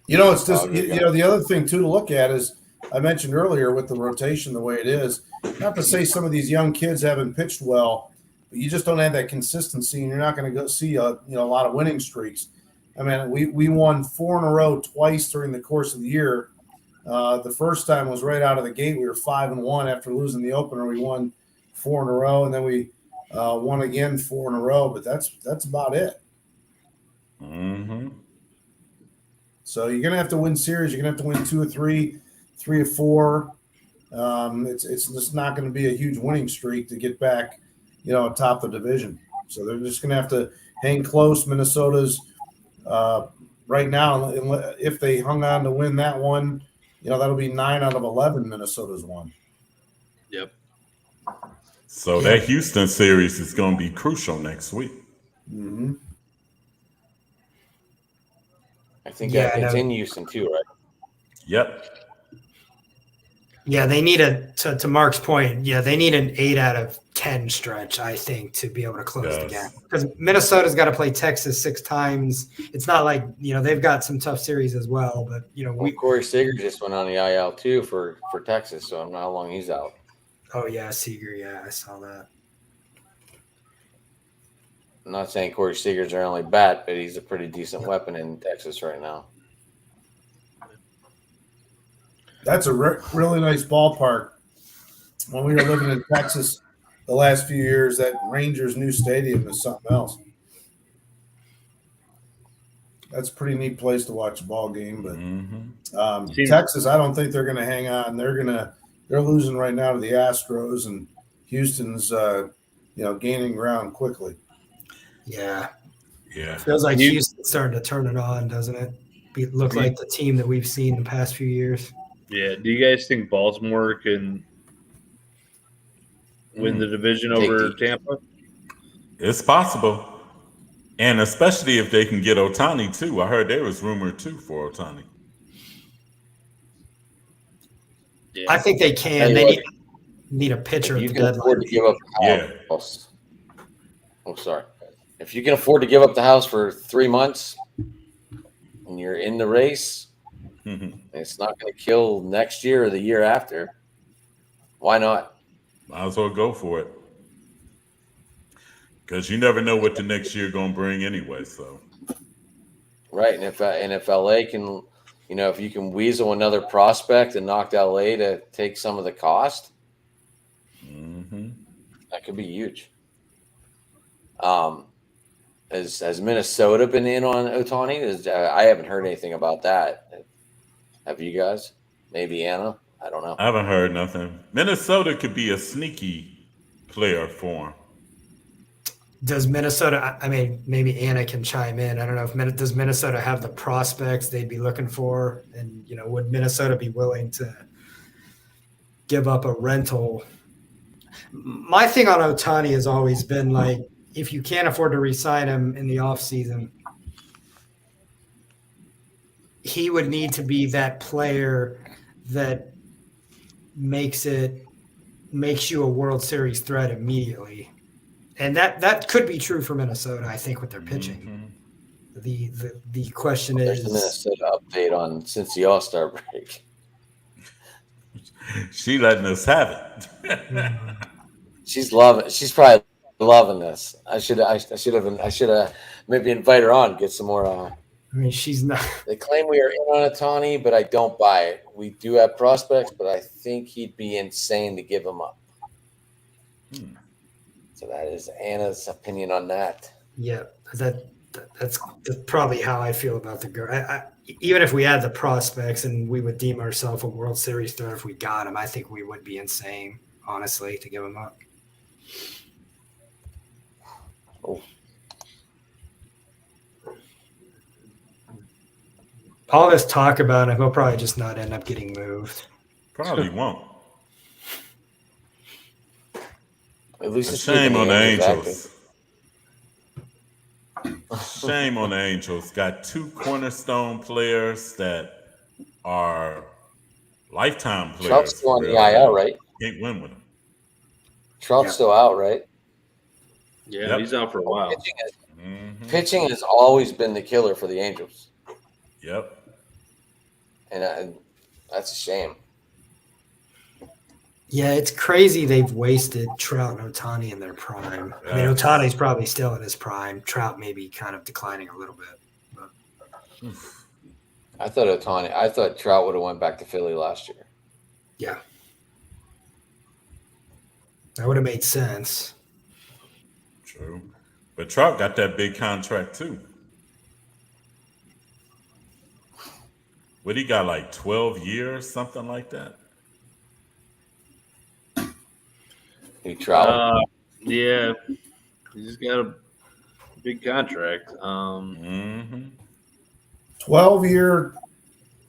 It's just the other thing too to look at is I mentioned earlier with the rotation the way it is. Not to say some of these young kids haven't pitched well, but you just don't have that consistency, and you're not going to go see a lot of winning streaks. I mean, we won 4 in a row twice during the course of the year. The first time was right out of the gate. We were 5-1 after losing the opener. We won 4 in a row, and then we won again 4 in a row. But that's about it. Mm-hmm. So you're gonna have to win series. You're gonna have to win 2 or 3, 3 or 4. It's just not going to be a huge winning streak to get back, atop the division. So they're just going to have to hang close. Minnesota's right now, if they hung on to win that one, that'll be 9 out of 11 Minnesota's won. Yep. So that Houston series is going to be crucial next week. Mm-hmm. I think Yeah, that I it's know. in Houston too, right? Yep. Yeah, they need to Mark's point. Yeah, they need an 8 out of 10 stretch, I think, to be able to close the gap. Yes. Because Minnesota's got to play Texas 6 times. It's not like they've got some tough series as well. But Well, Corey Seager just went on the IL too for Texas, so I don't know how long he's out. oh yeah, Seager. Yeah, I saw that. I'm not saying Corey Seager's their only bat, but he's a pretty decent weapon in Texas right now. That's a really nice ballpark. When we were living in Texas the last few years, that Rangers' new stadium is something else. That's a pretty neat place to watch a ball game. But Texas, I don't think they're going to hang on. They're losing right now to the Astros, and Houston's gaining ground quickly. Yeah, Yeah. feels like Houston's starting to turn it on, doesn't it? Look like the team that we've seen the past few years. Yeah. Do you guys think Baltimore can win the division over Tampa? It's possible. And especially if they can get Ohtani too. I heard there was rumor too for Ohtani. Yeah. I think they can. They need a pitcher If at you the can afford deadline. to give up the house. Oh, sorry. If you can afford to give up the house for 3 months and you're in the race, it's not going to kill next year or the year after. Why not? Might as well go for it. Because you never know what the next year going to bring anyway. So Right. And if LA can, if you can weasel another prospect and knock LA to take some of the cost, that could be huge. Has Minnesota been in on Ohtani? I haven't heard anything about that. Have you guys? Maybe Anna? I don't know. I haven't heard nothing. Minnesota could be a sneaky player for him. Does Minnesota? I mean, maybe Anna can chime in. I don't know if does Minnesota have the prospects they'd be looking for, and would Minnesota be willing to give up a rental? My thing on Ohtani has always been like, if you can't afford to re-sign him in the offseason, he would need to be that player that makes you a World Series threat immediately. And that could be true for Minnesota, I think, with their pitching. The question There's is the Minnesota update on since the All-Star break. She letting us have it. She's probably loving this. I should have maybe invite her on, get some more. I mean, she's not. They claim we are in on Ohtani, but I don't buy it. We do have prospects, but I think he'd be insane to give him up. So that is Anna's opinion on that. Yeah, that's probably how I feel about the girl. Even if we had the prospects and we would deem ourselves a World Series threat if we got him, I think we would be insane, honestly, to give him up. Oh. All this talk about him, he'll probably just not end up getting moved. Probably won't. At least A it's shame keeping on the Angels Angels. Shame on the Angels. Got two cornerstone players that are lifetime players. Trout's still on the really. IL, right? Can't win with them. Trout's still out, right? Yeah, Yep. he's out for a while. Pitching has always been the killer for the Angels, Yep. and that's a shame. Yeah, it's crazy they've wasted Trout and Ohtani in their prime. I mean, Ohtani's probably still in his prime. Trout may be kind of declining a little bit. But. I thought Trout would have went back to Philly last year. Yeah. That would have made sense. True. But Trout got that big contract too. What he got, like 12 years, something like that? He Trout. Yeah, he's got a big contract. 12-year,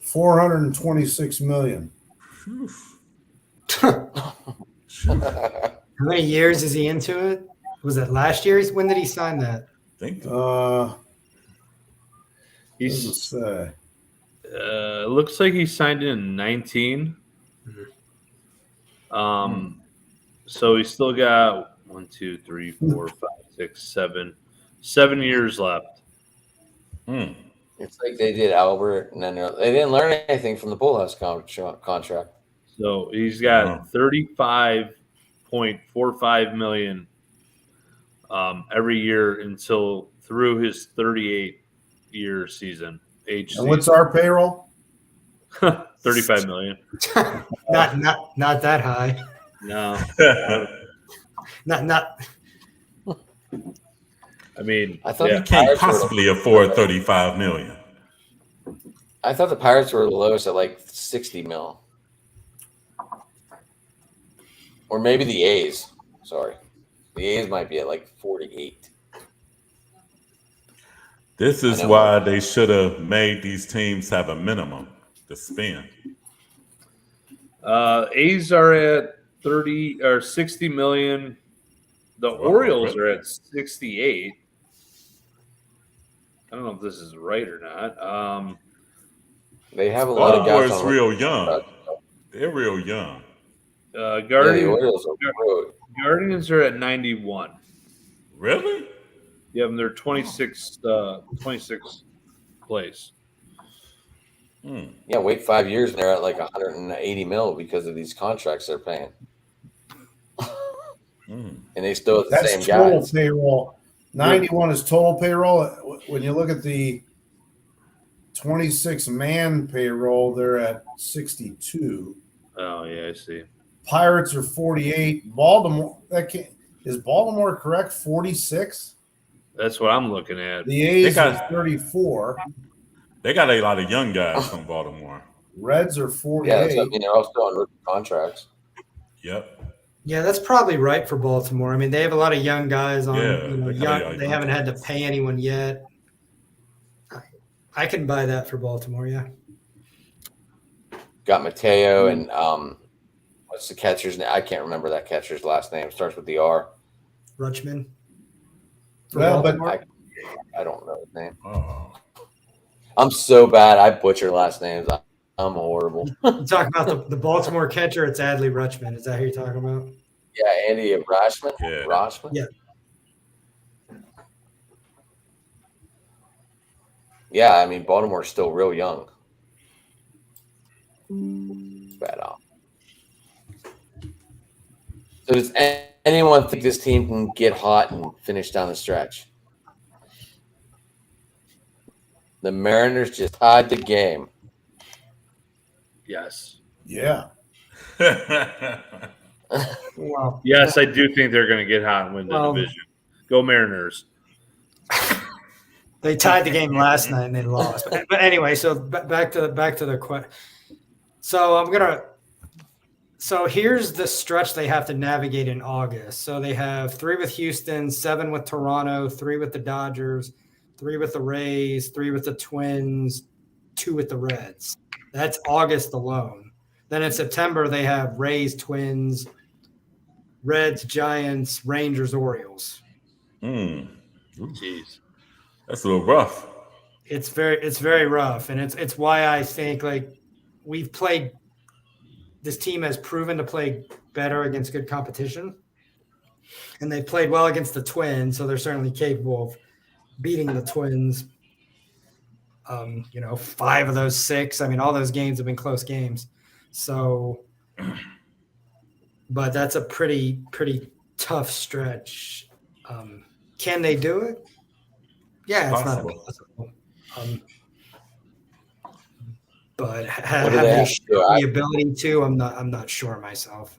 $426 million. How many years is he into it? Was it last year? When did he sign that? I think He's uh, looks like he signed in 19. So he's still got 1, 2, 3, 4, 5, 6, 7 years left. It's like they did Albert, and then they didn't learn anything from the Bullhouse contract. So he's got 35.45 million every year until through his 38-year season. and what's our payroll? 35 million. Not that high. No. Not. I mean, I thought you can't possibly afford 35 million. I thought the Pirates were the lowest at like 60 mil. Or maybe the A's. Sorry. The A's might be at like 48. This is why they should have made these teams have a minimum to spend. A's are at 30 or 60 million. The Orioles are at 68. I don't know if this is right or not. They have a lot of guys on real young. They're real young. Guardians are at 91. Really? Yeah, and they're 26th place. Yeah, wait 5 years and they're at like 180 mil because of these contracts they're paying. And they still have the That's same total guys. payroll. 91 is total payroll. When you look at the 26-man payroll, they're at 62. Oh, yeah, I see. Pirates are 48. Baltimore, is Baltimore correct? 46? That's what I'm looking at. The A's are 34. They got a lot of young guys from Baltimore. Reds are 48. Yeah, that's, I mean, they're all still on rookie contracts. Yep. Yeah, that's probably right for Baltimore. I mean, they have a lot of young guys on. Yeah, They haven't had to pay anyone yet. I can buy that for Baltimore. Yeah. Got Mateo and what's the catcher's name? I can't remember that catcher's last name. Starts with the R. Rutschman. Well, but I don't know his name. Oh. I'm so bad. I butcher last names. I'm horrible. You talking about the Baltimore catcher? It's Adley Rutschman. Is that who you're talking about? Yeah, Andy Rashman. Yeah. Rashman. Yeah. Yeah, I mean Baltimore's still real young. Bad off. So does anyone think this team can get hot and finish down the stretch? The Mariners just tied the game. Yes. yeah. Wow. Yes, I do think they're going to get hot and win the division. Go Mariners. They tied the game last night and they lost. But anyway, so back to the question. So here's the stretch they have to navigate in August. So they have 3 with Houston, 7 with Toronto, 3 with the Dodgers, 3 with the Rays, 3 with the Twins, 2 with the Reds. That's August alone. Then in September, they have Rays, Twins, Reds, Giants, Rangers, Orioles. Jeez. That's a little rough. It's very rough. And it's why I think this team has proven to play better against good competition. And they played well against the Twins, so they're certainly capable of beating the Twins. 5 of those 6. I mean, all those games have been close games. So, but that's a pretty tough stretch. Can they do it? Yeah, it's not impossible. But have they shown the ability to? I'm not sure myself.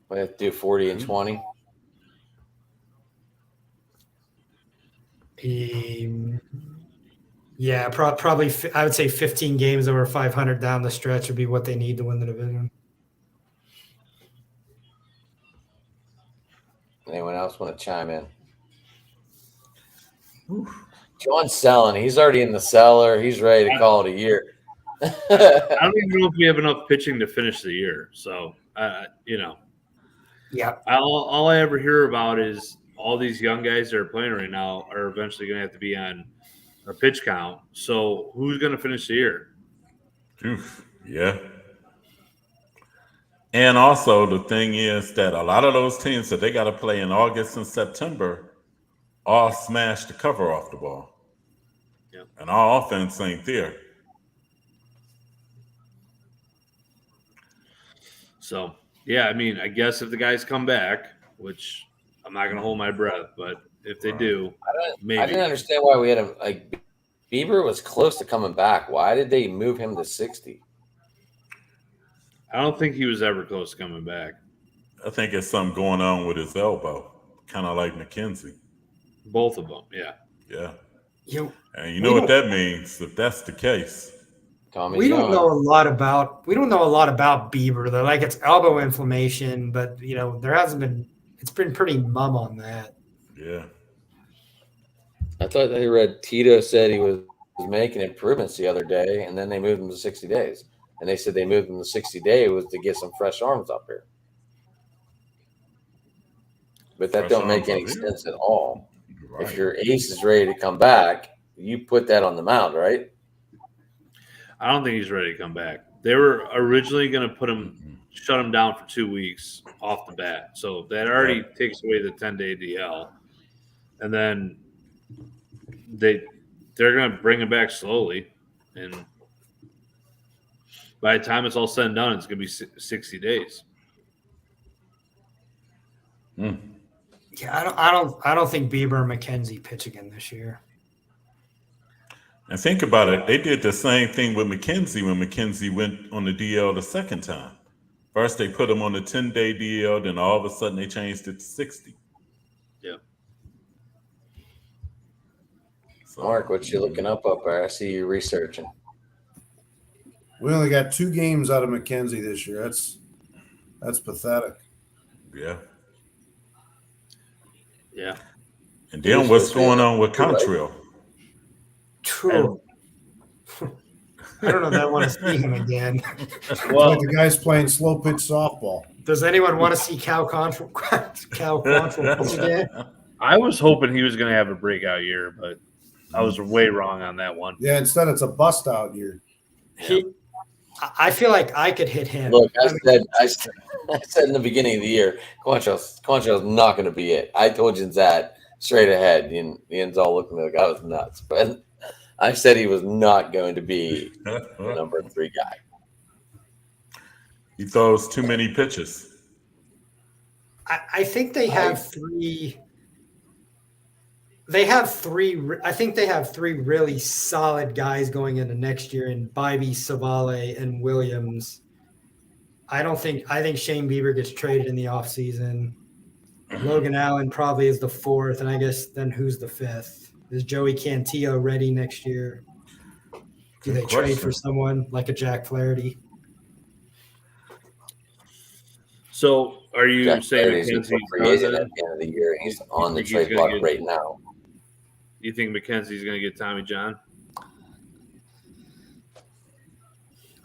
We have to do 40 and 20. Yeah, probably. I would say 15 games over 500 down the stretch would be what they need to win the division. Anyone else want to chime in? John's selling. He's already in the cellar. He's ready to call it a year. I don't even know if we have enough pitching to finish the year. So Yeah. All I ever hear about is all these young guys that are playing right now are eventually going to have to be on a pitch count. So who's going to finish the year? Oof, yeah. And also the thing is that a lot of those teams that they got to play in August and September all smash the cover off the ball. Yeah. And our offense ain't there. So, yeah, I mean, I guess if the guys come back, which I'm not going to hold my breath, but if they do, maybe. I didn't understand why we had him. Like, Bieber was close to coming back. Why did they move him to 60? I don't think he was ever close to coming back. I think it's something going on with his elbow, kind of like McKenzie. Both of them, yeah. Yeah. And you we know what don't- that means if that's the case. Tommy We don't John. know a lot about Bieber though. Like it's elbow inflammation, but it's been pretty mum on that. Yeah. I thought they read Tito said he was making improvements the other day, and then they moved him to 60 days. And they said they moved him to 60 days was to get some fresh arms up here. But that Fresh don't make arms any up here? sense at all. Right. If your ace is ready to come back, you put that on the mound, right? I don't think he's ready to come back. They were originally going to shut him down for 2 weeks off the bat. So that already takes away the 10-day DL. And then they're going to bring him back slowly. And by the time it's all said and done, it's going to be 60 days. Mm. Yeah, I don't think Bieber and McKenzie pitch again this year. And think about it. They did the same thing with McKenzie when McKenzie went on the DL the second time. First, they put him on the 10-day DL. Then all of a sudden, they changed it to 60. Yeah. So, Mark, what you looking up there? I see you researching. We only got 2 games out of McKenzie this year. That's pathetic. Yeah. Yeah. And then what's going on with Contrill? True. I don't know that I want to see him again. Well, Like the guy's playing slow pitch softball. Does anyone want to see Cal Quantrill pitch again? I was hoping he was going to have a breakout year, but I was way wrong on that one. Yeah, instead it's a bust out year. I feel like I could hit him. Look, I said in the beginning of the year, Quantrill's not going to be it. I told you that straight ahead. And Ian's all looking like I was nuts. But I said he was not going to be the number 3 guy. He throws too many pitches. I think they have 3. They have 3. I think they have 3 really solid guys going into next year in Bibee, Savale, and Williams. I think Shane Bieber gets traded in the offseason. Logan Allen probably is the 4th, and I guess then who's the 5th? Is Joey Cantillo ready next year? Do they trade for someone like a Jack Flaherty? So are you Jack saying Flaherty's McKenzie's a free agent done at the end of the year. He's on the Think he's trade gonna block get- right now. You think McKenzie's going to get Tommy John?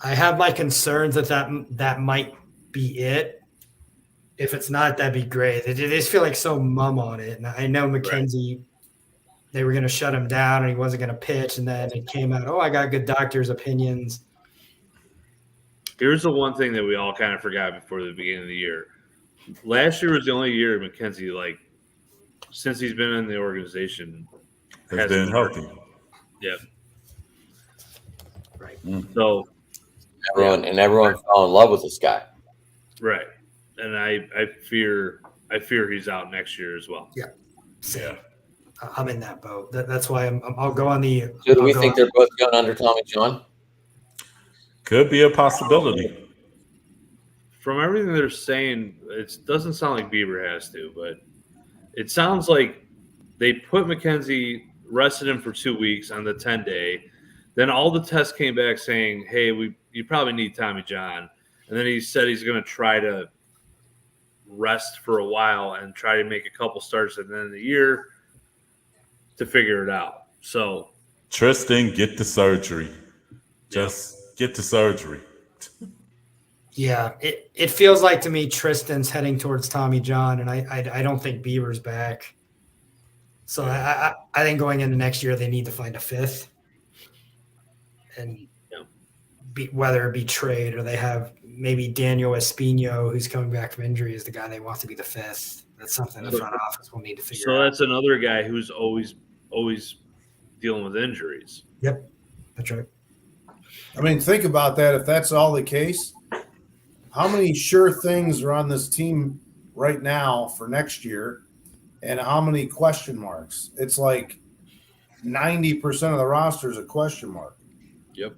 I have my concerns that might be it. If it's not, that'd be great. They just feel like so mum on it. And I know McKenzie, they were going to shut him down and he wasn't going to pitch. And then it came out, I got good doctor's opinions. Here's the one thing that we all kind of forgot before the beginning of the year. Last year was the only year McKenzie, like, since he's been in the organization, Has been healthy. Yeah. Right. So, Everyone fell in love with this guy. right. And I fear he's out next year as well. Yeah. I'm in that boat. That's why I'll go on the. So do I'll we go think on- they're both going under Tommy John? Could be a possibility. From everything they're saying, it doesn't sound like Bieber has to, but it sounds like they put McKenzie, rested him for 2 weeks on the 10-day. Then all the tests came back saying, hey, you probably need Tommy John. And then he said he's going to try to rest for a while and try to make a couple starts at the end of the year to figure it out. So Tristan, get the surgery. Just get the surgery. Yeah, it feels like to me Tristan's heading towards Tommy John, and I don't think Bieber's back. So I think going into next year they need to find a fifth, and whether it be trade or they have maybe Daniel Espino, who's coming back from injury, is the guy they want to be the fifth. That's something the front office will need to figure out. So that's another guy who's always dealing with injuries. Yep, that's right. I mean, think about that. If that's all the case, how many sure things are on this team right now for next year, and how many question marks? It's like 90% of the roster is a question mark. Yep.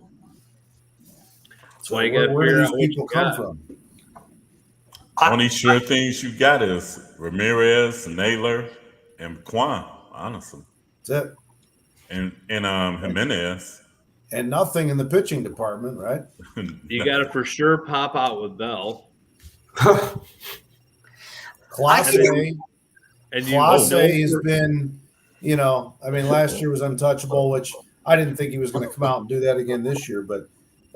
That's So why you got to where do figure these out what people you come got. from? Only sure things you got is Ramirez, Naylor, and Quan, honestly. That's it. And Jimenez. And nothing in the pitching department, right? You got to for sure pop out with Bell. Clase And has been, I mean, last year was untouchable, which I didn't think he was going to come out and do that again this year. But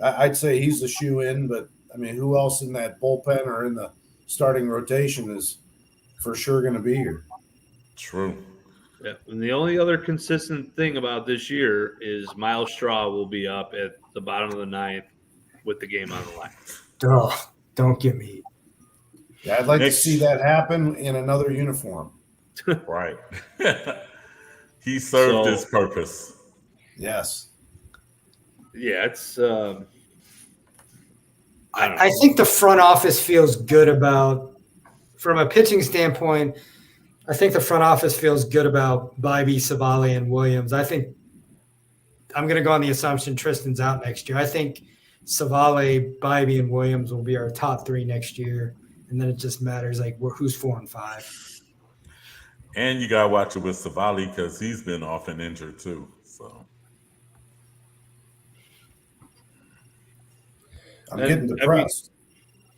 I'd say he's the shoe-in. But, I mean, who else in that bullpen or in the starting rotation is for sure going to be here? True. Yeah, and the only other consistent thing about this year is Miles Straw will be up at the bottom of the ninth with the game on the line. Oh, don't get me. Yeah, I'd like to see that happen in another uniform. Right. He served his purpose. Yes. Yeah, it's. I think the front office feels good about, from a pitching standpoint, I think the front office feels good about Bybee, Savali, and Williams. I think I'm going to go on the assumption Tristan's out next year. I think Savali, Bybee, and Williams will be our top three next year. And then it just matters who's 4 and 5. And you got to watch it with Savali because he's been often injured too. So I'm getting depressed.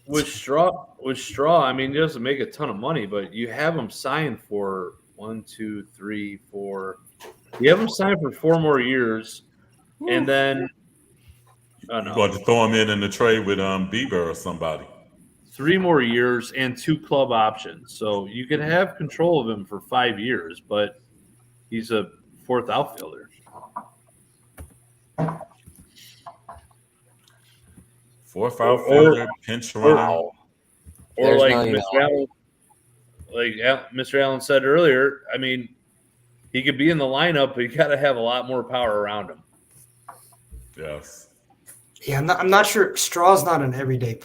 With Straw, I mean, he doesn't make a ton of money, but you have him signed for 1, 2, 3, 4. You have him signed for 4 more years, and then you're going to throw him in the trade with Bieber or somebody. 3 more years and 2 club options. So you can have control of him for 5 years, but he's a 4th outfielder. Fourth outfielder, pinch runner. Or like Mr. Allen said earlier, I mean, he could be in the lineup, but you got to have a lot more power around him. Yes. Yeah, I'm not sure. Straw's not an everyday.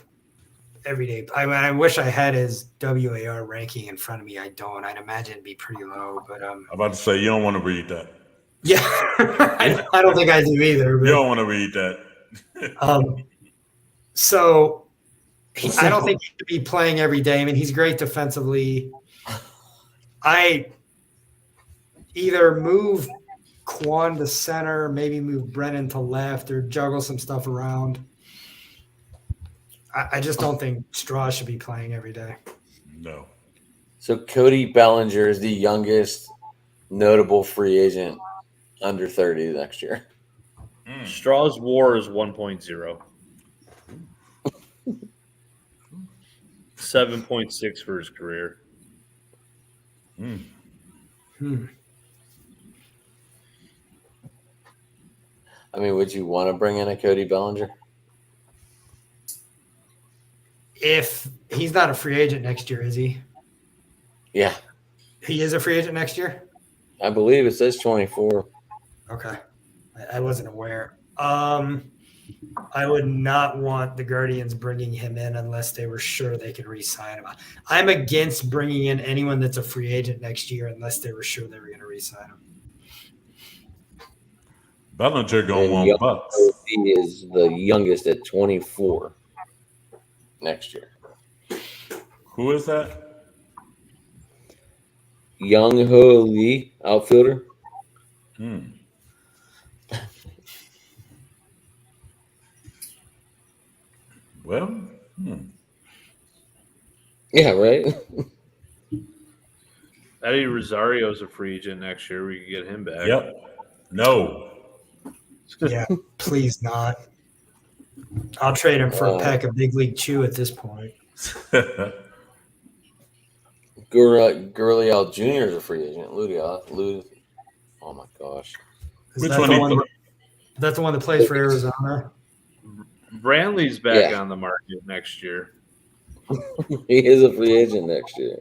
I mean, I wish I had his WAR ranking in front of me. I don't. I'd imagine it'd be pretty low. But I'm about to say you don't want to read that. Yeah, I don't think I do either. But, you don't want to read that. So I don't think he should be playing every day. I mean, he's great defensively. I either move Quan to center, maybe move Brennan to left, or juggle some stuff around. I just don't think Straw should be playing every day. No. So Cody Bellinger is the youngest notable free agent under 30 next year. Straw's WAR is 1.0. 7.6 for his career. I mean, would you want to bring in a Cody Bellinger? If he's not a free agent next year, is he? Yeah. He is a free agent next year? I believe it says 24. Okay. I wasn't aware. I would not want the Guardians bringing him in unless they were sure they could re-sign him. I'm against bringing in anyone that's a free agent next year unless they were sure they were going to re-sign him. Bellinger going $1 bucks. He is the youngest at 24 next year. Who is that? Young Ho Lee, outfielder. Well, Yeah, right. Eddie Rosario's a free agent next year. We could get him back. Yep. No. Yeah, please not. I'll trade him for a pack of Big League Chew at this point. Gurriel Jr. is a free agent. Oh my gosh. Is that the one that plays for Arizona? Brantley's back on the market next year. He is a free agent next year.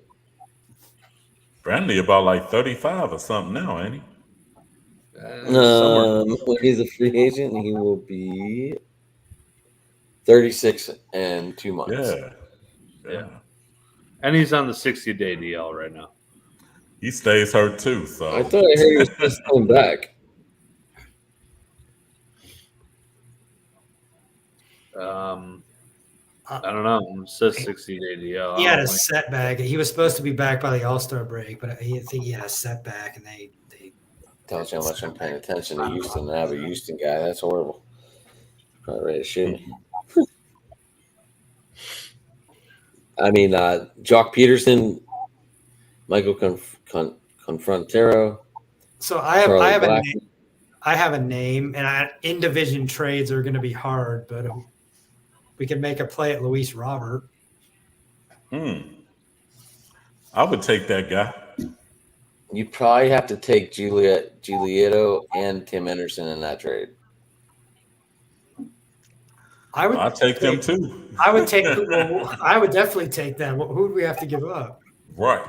Brantley about like 35 or something now, ain't he? When he's a free agent, he will be 36 and 2 months. Yeah. And he's on the 60-day DL right now. He stays hurt too. So I thought I heard he was just coming back. I don't know. It says 60-day DL. He had a setback. He was supposed to be back by the All-Star break, but I think he had a setback, and they tells you how much I'm paying attention to Houston. I have a Houston guy. That's horrible. Probably ready to shoot me. I mean, Jock Peterson, Michael Confrontero. So I have a name, and in division trades are going to be hard, but we can make a play at Luis Robert. I would take that guy. You probably have to take Giulietto and Tim Anderson in that trade. I'll take them too. I would definitely take them. Who do we have to give up? Right.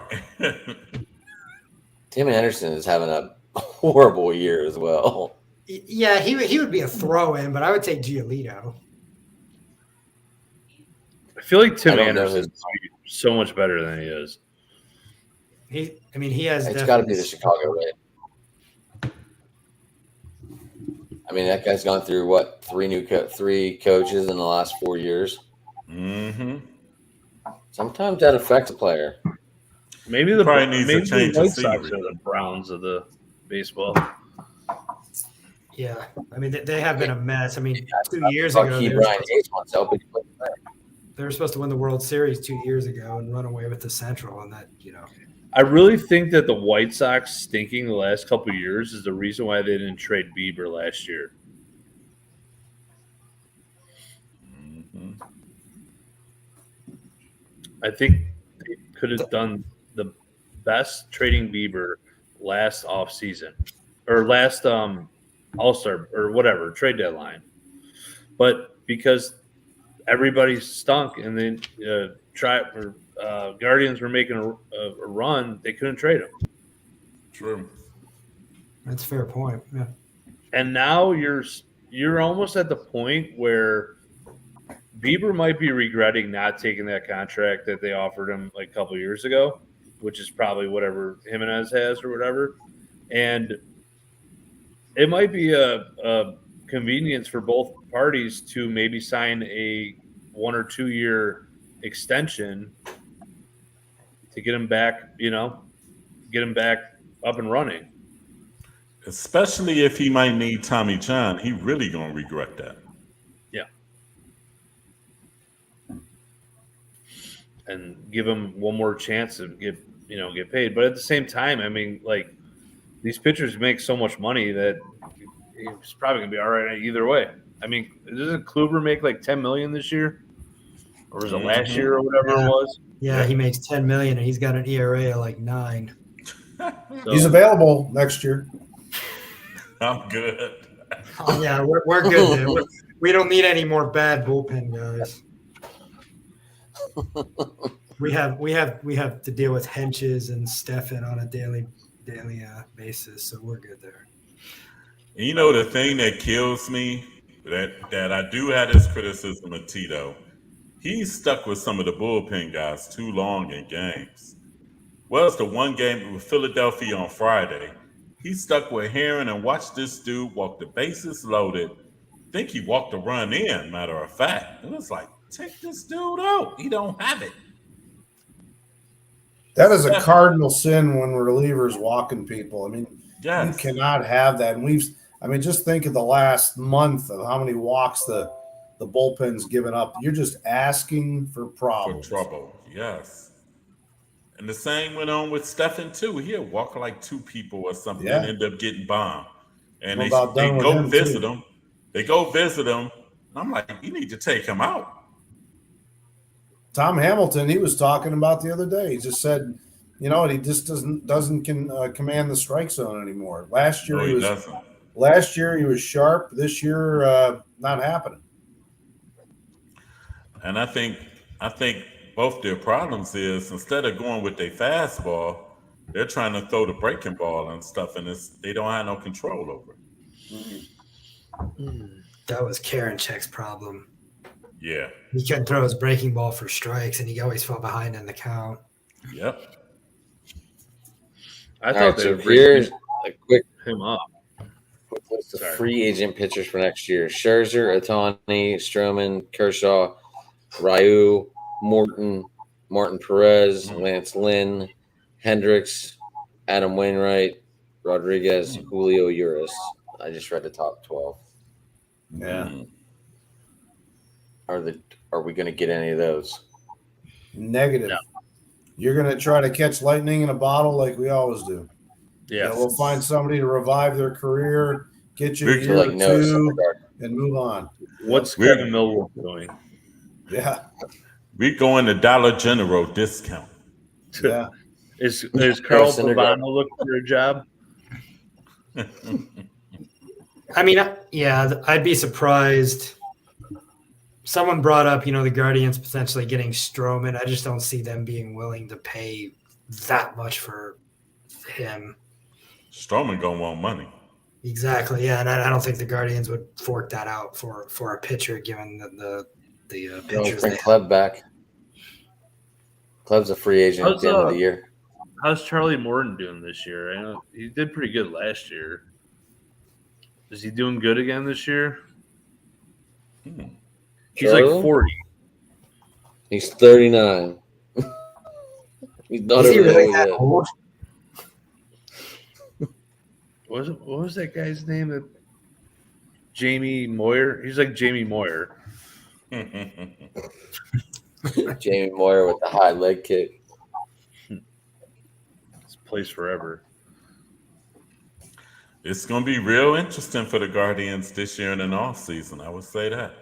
Tim Anderson is having a horrible year as well. Yeah, he would be a throw-in, but I would take Giolito. I feel like Tim Anderson is so much better than he is. He has. It's got to be the Chicago way. I mean, that guy's gone through what, three coaches in the last 4 years. Mm-hmm. Sometimes that affects a player. Maybe the White Sox are the Browns of the baseball. Yeah, I mean they have been a mess. I mean, 2 years Brian ago Hayes wants to help. they were supposed to win the World Series 2 years ago and run away with the Central, and that I really think that the White Sox stinking the last couple of years is the reason why they didn't trade Bieber last year. Mm-hmm. I think they could have done the best trading Bieber last offseason or last All-Star or whatever trade deadline, but because everybody stunk and then Guardians were making a run, they couldn't trade him. True. That's a fair point. Yeah. And now you're almost at the point where Bieber might be regretting not taking that contract that they offered him like a couple of years ago, which is probably whatever Jimenez has or whatever. And it might be a convenience for both parties to maybe sign a 1 or 2 year extension to get him back, get him back up and running. Especially if he might need Tommy John. He really going to regret that. Yeah. And give him one more chance to get paid. But at the same time, I mean, like, these pitchers make so much money that he's probably going to be all right either way. I mean, doesn't Kluber make like $10 million this year? Or was it last year or whatever it was? Yeah, he makes $10 million and he's got an ERA of like 9. So, he's available next year. I'm good. Oh, yeah, we're good there. We don't need any more bad bullpen guys. We have to deal with Henches and Stefan on a daily basis, so we're good there. And the thing that kills me, that I do have this criticism of Tito, he's stuck with some of the bullpen guys too long in games. Well, it's the one game with Philadelphia on Friday. He stuck with Heron and watched this dude walk the bases loaded. I think he walked a run in, matter of fact. It was like, take this dude out. He don't have it. That is a cardinal sin when relievers walking people. I mean, yes. You cannot have that. And just think of the last month of how many walks the bullpen's given up. You're just asking for problems. For trouble, yes. And the same went on with Stefan too. He'll walk like 2 people or something and end up getting bombed. And they go visit him. They go visit him I'm like, you need to take him out. Tom Hamilton, he was talking about the other day. He just said, you know, he just doesn't command the strike zone anymore. Last year No, he doesn't. Last year he was sharp. This year, not happening. And I think both their problems is instead of going with their fastball, they're trying to throw the breaking ball and stuff, and they don't have no control over it. That was Karinchak's problem. Yeah. He couldn't throw his breaking ball for strikes, and he always fell behind in the count. Yep. I All thought right, they so would here's a quick him up. list of Sorry. free agent pitchers for next year: Scherzer, Ohtani, Stroman, Kershaw, Ryu, Morton, Martin Perez, Lance Lynn, Hendricks, Adam Wainwright, Rodriguez, Julio Urias. I just read the top 12. Yeah. Are we going to get any of those? Negative. No. You're going to try to catch lightning in a bottle like we always do. Yeah, We'll find somebody to revive their career, get you a Victor, year like or no two, Syndergaard. and move on. what's Kevin Millwall doing? Yeah. We go in the Dollar General discount. Yeah. Is Carl Syndergaard. Pavano looking for a job? I mean, yeah, I'd be surprised. Someone brought up, the Guardians potentially getting Stroman. I just don't see them being willing to pay that much for him. Stroman gonna want money. Exactly, yeah, and I don't think the Guardians would fork that out for a pitcher, given the Don't pitchers. bring They Kleb back. Kleb's a free agent at How's, the end of the year. How's Charlie Morton doing this year? I know he did pretty good last year. Is he doing good again this year? He's like Charlie? 40. He's 39. He's not Is he over really there that yet. old? What was that guy's name? That Jamie Moyer. He's like Jamie Moyer. Jamie Moyer with the high leg kick. It's plays forever. It's gonna be real interesting for the Guardians this year in an off season. I would say that.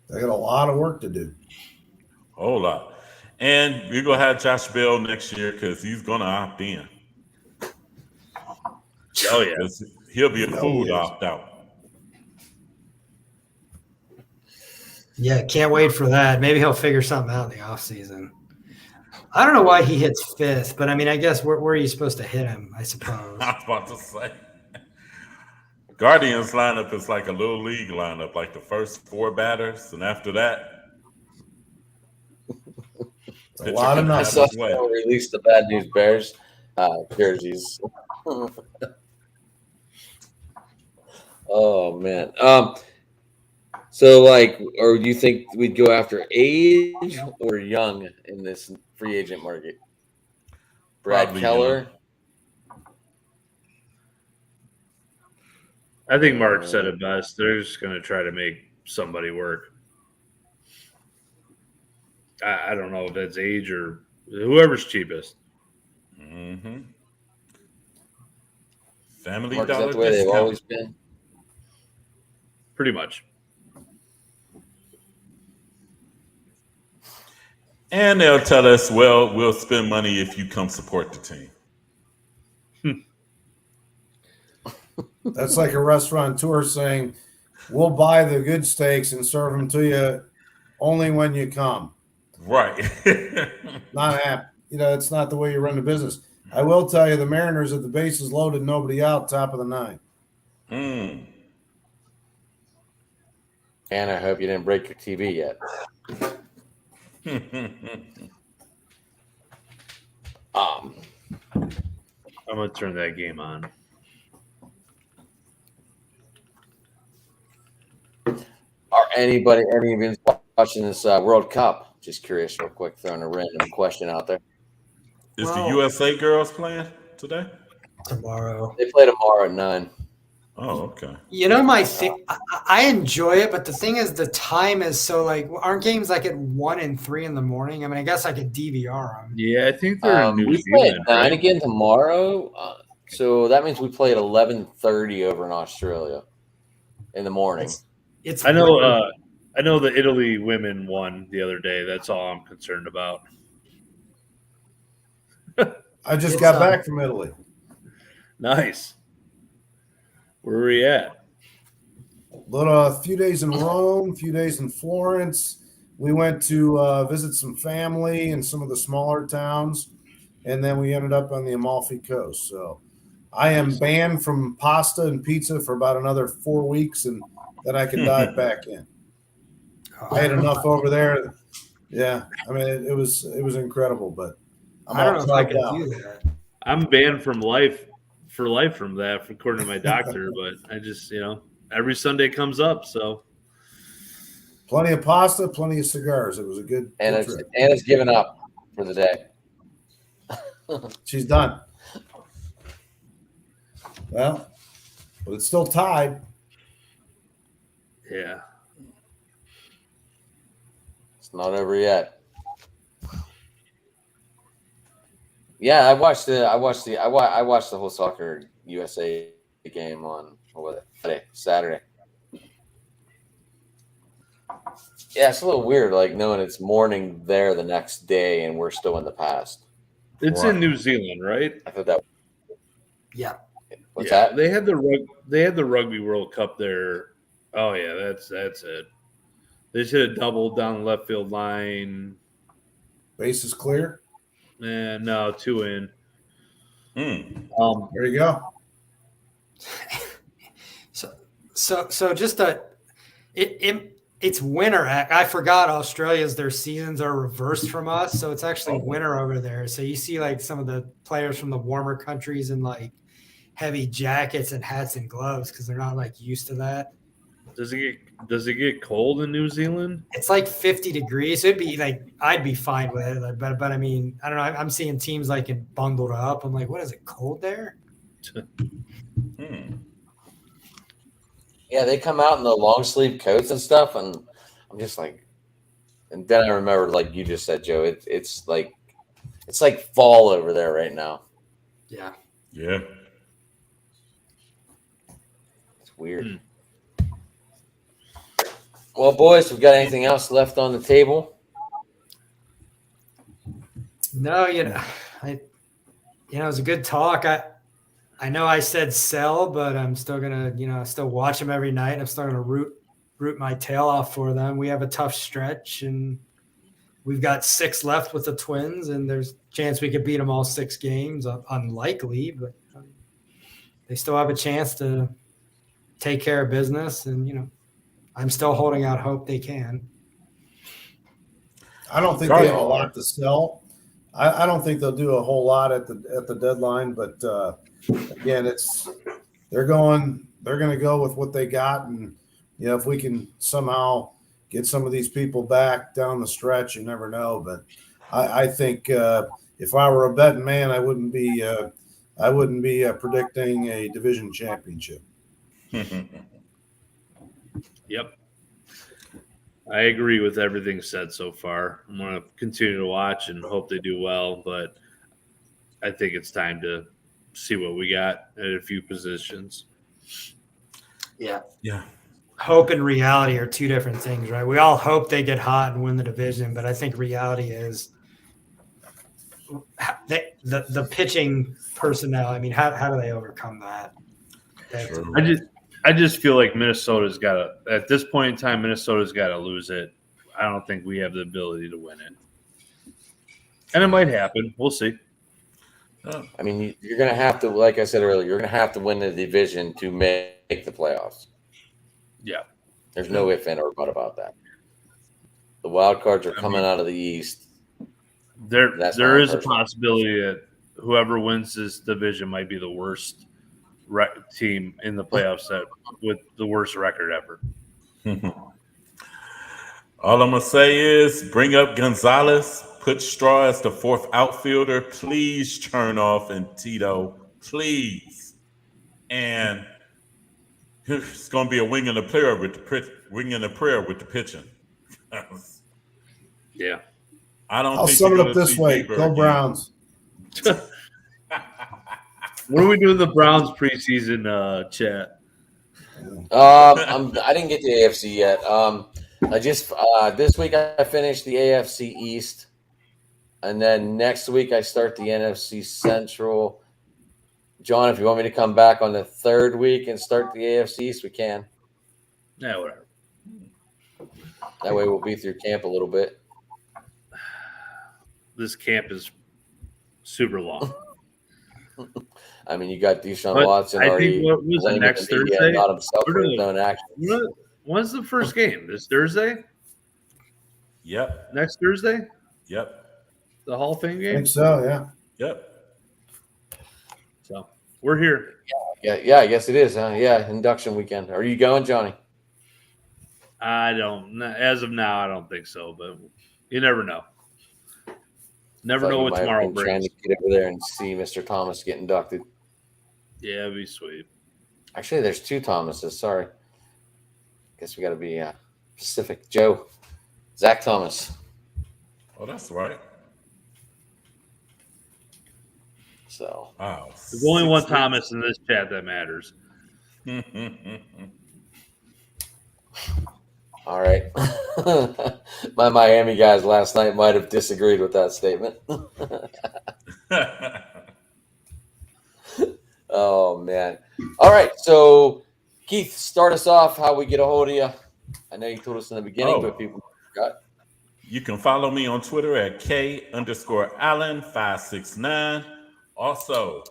They got a lot of work to do. Whole lot. And we're gonna have Josh Bell next year because he's gonna opt in. Oh yeah. 'Cause he'll be a No, fool he to is. opt out. Yeah, can't wait for that. Maybe he'll figure something out in the offseason. I don't know why he hits fifth, but I mean, I guess where are you supposed to hit him? I suppose. I was about to say. Guardians lineup is like a little league lineup, like the first 4 batters, and after that, A lot of I nuts. saw someone release the Bad News Bears jerseys. Oh man. So or do you think we'd go after age or young in this free agent market? Brad Probably Keller. young. I think Mark said it best. They're just going to try to make somebody work. I don't know if that's age or whoever's cheapest. mm-hmm. Family Mark, is Dollar that the way they've discount. always been? Pretty much. And they'll tell us, well, we'll spend money if you come support the team. That's like a restaurateur saying, we'll buy the good steaks and serve them to you only when you come. Right. Not happy. It's not the way you run the business. I will tell you, the Mariners at the bases loaded, nobody out, top of the 9th. Mm. And I hope you didn't break your TV yet. I'm going to turn that game on. Are any of you watching this World Cup? Just curious, real quick, throwing a random question out there. Is Well- the USA girls playing today? Tomorrow. They play tomorrow at 9. Oh, okay. My thing, I enjoy it, but the thing is, the time is so aren't games like at 1 and 3 in the morning? I mean, I guess I could DVR them. Yeah, I think they're in New We play Zealand. at 9 right? again tomorrow. So that means we play at 11:30 over in Australia in the morning. It's I know. winter. I know the Italy women won the other day. That's all I'm concerned about. I just It's, got back from Italy. Nice. Where are we at? A few days in Rome, a few days in Florence. We went to visit some family in some of the smaller towns, and then we ended up on the Amalfi Coast. So I am banned from pasta and pizza for about another 4 weeks, and then I can dive back in. I had enough over there. Yeah, I mean it was incredible, but I'm I don't know all if I plugged could out. do that. I'm banned from life for life from that, according to my doctor. But I just, every Sunday comes up. So Plenty of pasta, plenty of cigars. It was a good trip. Anna's given up for the day. She's done. Well, but it's still tied. yeah, It's not over yet. Yeah, I watched the whole Soccer USA game on Saturday. Yeah, it's a little weird, like knowing it's morning there the next day and we're still in the past. it's Right. in New Zealand, right? I thought that. Yeah. What's Yeah, that? They had the Rugby World Cup there. Oh yeah, that's it. They just hit a double down the left field line. Base is clear. And no, 2 in. There you go. So just it's winter. I forgot Australia's their seasons are reversed from us, so it's actually winter over there. So you see like some of the players from the warmer countries in like heavy jackets and hats and gloves because they're not like used to that. Does it get cold in New Zealand? It's like 50 degrees. It'd be like I'd be fine with it, like, but I mean I don't know. I'm seeing teams like in bundled up. I'm like, what is it cold there? Yeah, they come out in the long sleeve coats and stuff, and I'm just like, and then I remember, like you just said, Joe, it's like fall over there right now. Yeah. Yeah. It's weird. Well, boys, we got anything else left on the table? No, it was a good talk. I know I said sell, but I'm still gonna, still watch them every night. I'm still gonna root my tail off for them. We have a tough stretch, and we've got 6 left with the Twins, and there's a chance we could beat them all 6 games. Unlikely, but they still have a chance to take care of business, and I'm still holding out hope they can. I don't think they have a lot to sell. I don't think they'll do a whole lot at the deadline, but again, they're going to go with what they got, and if we can somehow get some of these people back down the stretch, you never know. But I think if I were a betting man, I wouldn't be predicting a division championship. Yep. I agree with everything said so far. I'm going to continue to watch and hope they do well, but I think it's time to see what we got at a few positions. Yeah. Yeah. Hope and reality are 2 different things, right? We all hope they get hot and win the division, but I think reality is the pitching personnel. I mean, how do they overcome that? I just feel like Minnesota's got to, at this point in time, Minnesota's got to lose it. I don't think we have the ability to win it. And it might happen. We'll see. I mean, you're going to have to, like I said earlier, you're going to have to win the division to make the playoffs. Yeah. There's no ifs and or but about that. The wild cards are coming out of the East. There is a possibility that whoever wins this division might be the worst team in the playoffs with the worst record ever. All I'm going to say is bring up Gonzalez, put Straw as the 4th outfielder. Please turn off and Tito, please. And it's going to be a wing and a prayer with the pitching. Yeah. I'll sum it up this way: go Browns. What are we doing in the Browns preseason chat? I didn't get to AFC yet. I just this week I finished the AFC East, and then next week I start the NFC Central. John, if you want me to come back on the third week and start the AFC East, we can. Yeah, whatever. That way we'll be through camp a little bit. This camp is super long. I mean, you got Deshaun But Watson I already. think what was it, blaming next the media, Thursday? not himself for his What are own actions. When's the first game? This Thursday? Yep. Next Thursday? Yep. The Hall of Fame I game? think so, yeah. Yep. So we're here. Yeah, I guess it is. Huh? Yeah, induction weekend. Are you going, Johnny? I don't. As of now, I don't think so, but you never know. Never Thought know you what might have tomorrow been trying brings. to get over there and see Mr. Thomas get inducted. Yeah, it'd be sweet. Actually, there's two Thomases. Sorry. Guess we got to be Pacific. Joe, Zach Thomas. Oh, that's right. So Wow. There's only one Thomas in this chat that matters. all right. My Miami guys last night might have disagreed with that statement. Oh man. All right. So Keith, start us off. How we get a hold of you? I know you told us in the beginning, but people forgot. You can follow me on Twitter at K_Allen569. Also,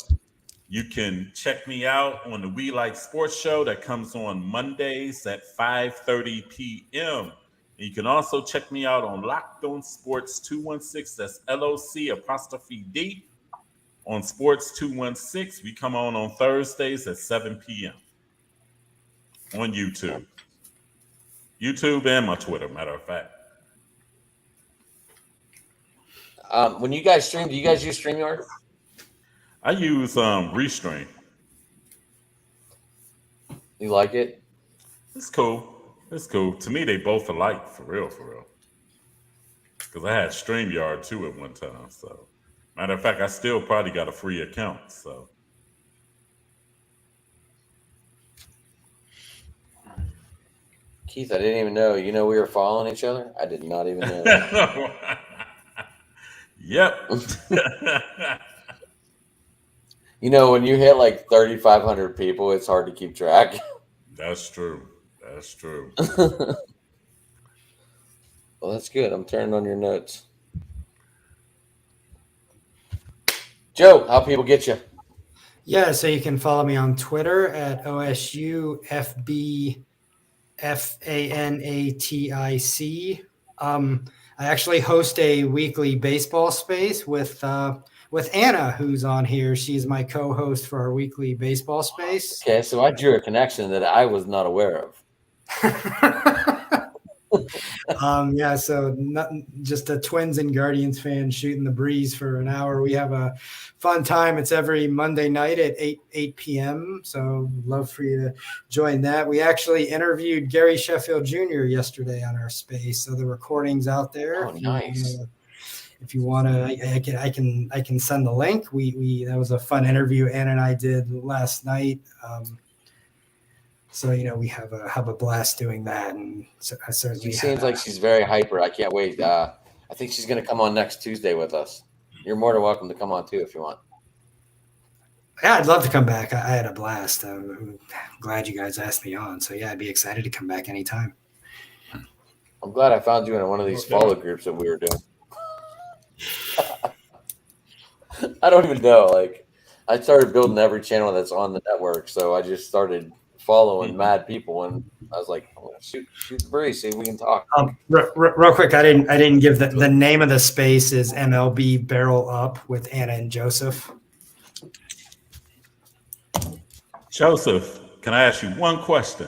you can check me out on the We Like Sports Show that comes on Mondays at 5:30 p.m. And you can also check me out on Locked On Sports 216. That's LOC_D on Sports 216. We come on Thursdays at 7 p.m. on YouTube. YouTube and my Twitter, matter of fact. When you guys stream, do you guys use StreamYard? I use Restream. You like it? It's cool. It's cool. To me, they both alike, for real, for real. Because I had StreamYard too at one time. So, matter of fact, I still probably got a free account. So, Keith, I didn't even know. You know we were following each other? I did not even know that. yep. You know, when you hit like 3,500 people, it's hard to keep track. That's true. That's true. Well, that's good. I'm turning on your notes. Joe, how people get you? Yeah, so you can follow me on Twitter at OSUFBFANATIC. I actually host a weekly baseball space with Anna, who's on here. She's my co-host for our weekly baseball space. Okay, so I drew a connection that I was not aware of. Yeah, so just a Twins and Guardians fan shooting the breeze for an hour. We have a fun time. It's every Monday night at 8 p.m. So love for you to join that. We actually interviewed Gary Sheffield Jr. yesterday on our space. So the recording's out there. Oh, nice. If you want to, I can send the link. We that was a fun interview Ann and I did last night. So we have a blast doing that, and so I certainly. She seems like she's very hyper. I can't wait. I think she's going to come on next Tuesday with us. You're more than welcome to come on too if you want. Yeah, I'd love to come back. I had a blast. I'm glad you guys asked me on. So yeah, I'd be excited to come back anytime. I'm glad I found you in one of these follow groups that we were doing. I don't even know. Like, I started building every channel that's on the network, so I just started following mad people, and I was like, oh, shoot the breeze, see if we can talk. Real quick, I didn't give the name of the space is MLB Barrel Up with Anna and Joseph. Joseph, can I ask you one question?